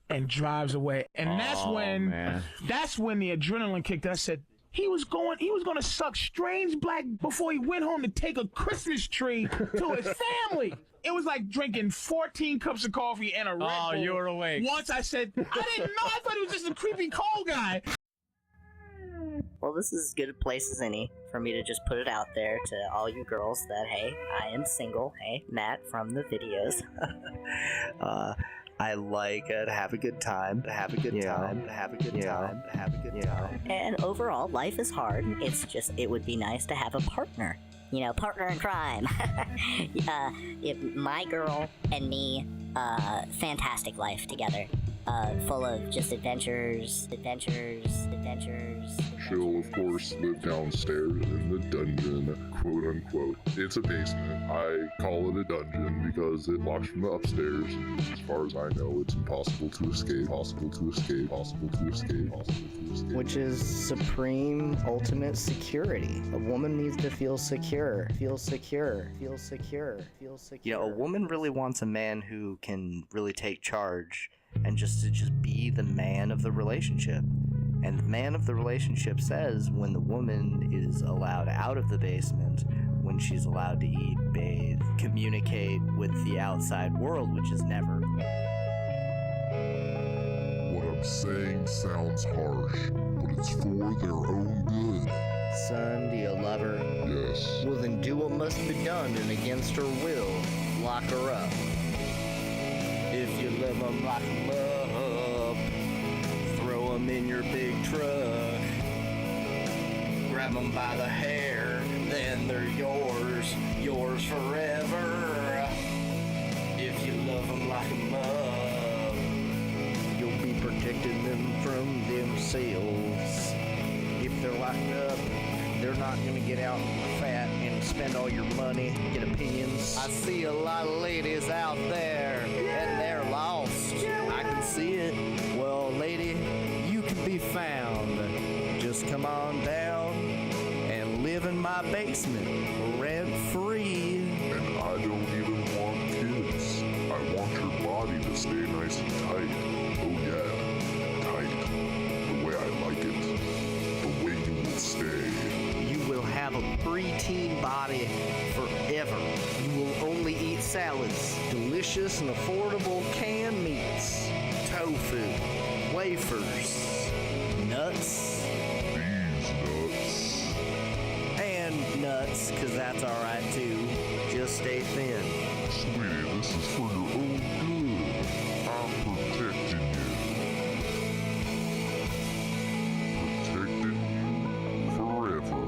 Speaker 3: and drives away. And that's when the adrenaline kicked. I said, he was going to suck strange black before he went home to take a Christmas tree to his family. It was like drinking 14 cups of coffee and a Red Bull.
Speaker 19: Oh, you were awake.
Speaker 3: Once I said, I didn't know. I thought he was just a creepy cold guy.
Speaker 20: Well, this is as good a place as any for me to just put it out there to all you girls that, hey, I am single. Hey, Matt from the videos.
Speaker 1: I like to have a good time,
Speaker 20: And overall, life is hard. It's just, it would be nice to have a partner. You know, partner in crime. My girl and me, fantastic life together. Full of just adventures.
Speaker 18: She'll, of course, live downstairs in the dungeon, quote unquote. It's a basement. I call it a dungeon because it locks from the upstairs. As far as I know, it's impossible to escape.
Speaker 1: Which is supreme, ultimate security. A woman needs to feel secure. You know, a woman really wants a man who can really take charge and just be the man of the relationship. And the man of the relationship says when the woman is allowed out of the basement, when she's allowed to eat, bathe, communicate with the outside world, which is never.
Speaker 18: What I'm saying sounds harsh, but it's for their own good.
Speaker 1: Son, do you love her?
Speaker 18: Yes.
Speaker 1: Well, then do what must be done, and against her will, lock her up. If you love them, lock them up. Throw them in your big truck. Grab them by the hair, then they're yours forever. If you love them, lock them up. You'll be protecting them from themselves. If they're locked up, they're not going to get out fat and spend all your money, get opinions. I see a lot of ladies out there, and they're lost. I can see it. Well, lady, you can be found. Just come on down and live in my basement, rent-free.
Speaker 18: And I don't even want kids. I want your body to stay nice and tight. Oh yeah, tight. The way I like it. The way you will stay.
Speaker 1: You will have a preteen body forever. You will only eat salads, delicious and affordable canned meats, tofu, wafers, nuts.
Speaker 18: These nuts.
Speaker 1: And nuts, because that's alright too. Just stay thin.
Speaker 18: Sweetie, this is for your own good. I'm protecting you. Protecting you forever.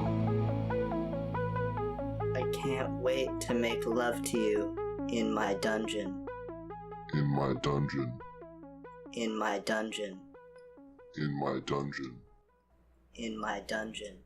Speaker 20: I can't wait to make love to you in my dungeon.
Speaker 18: In my dungeon.
Speaker 20: In my dungeon.
Speaker 18: In my dungeon.
Speaker 20: In my dungeon.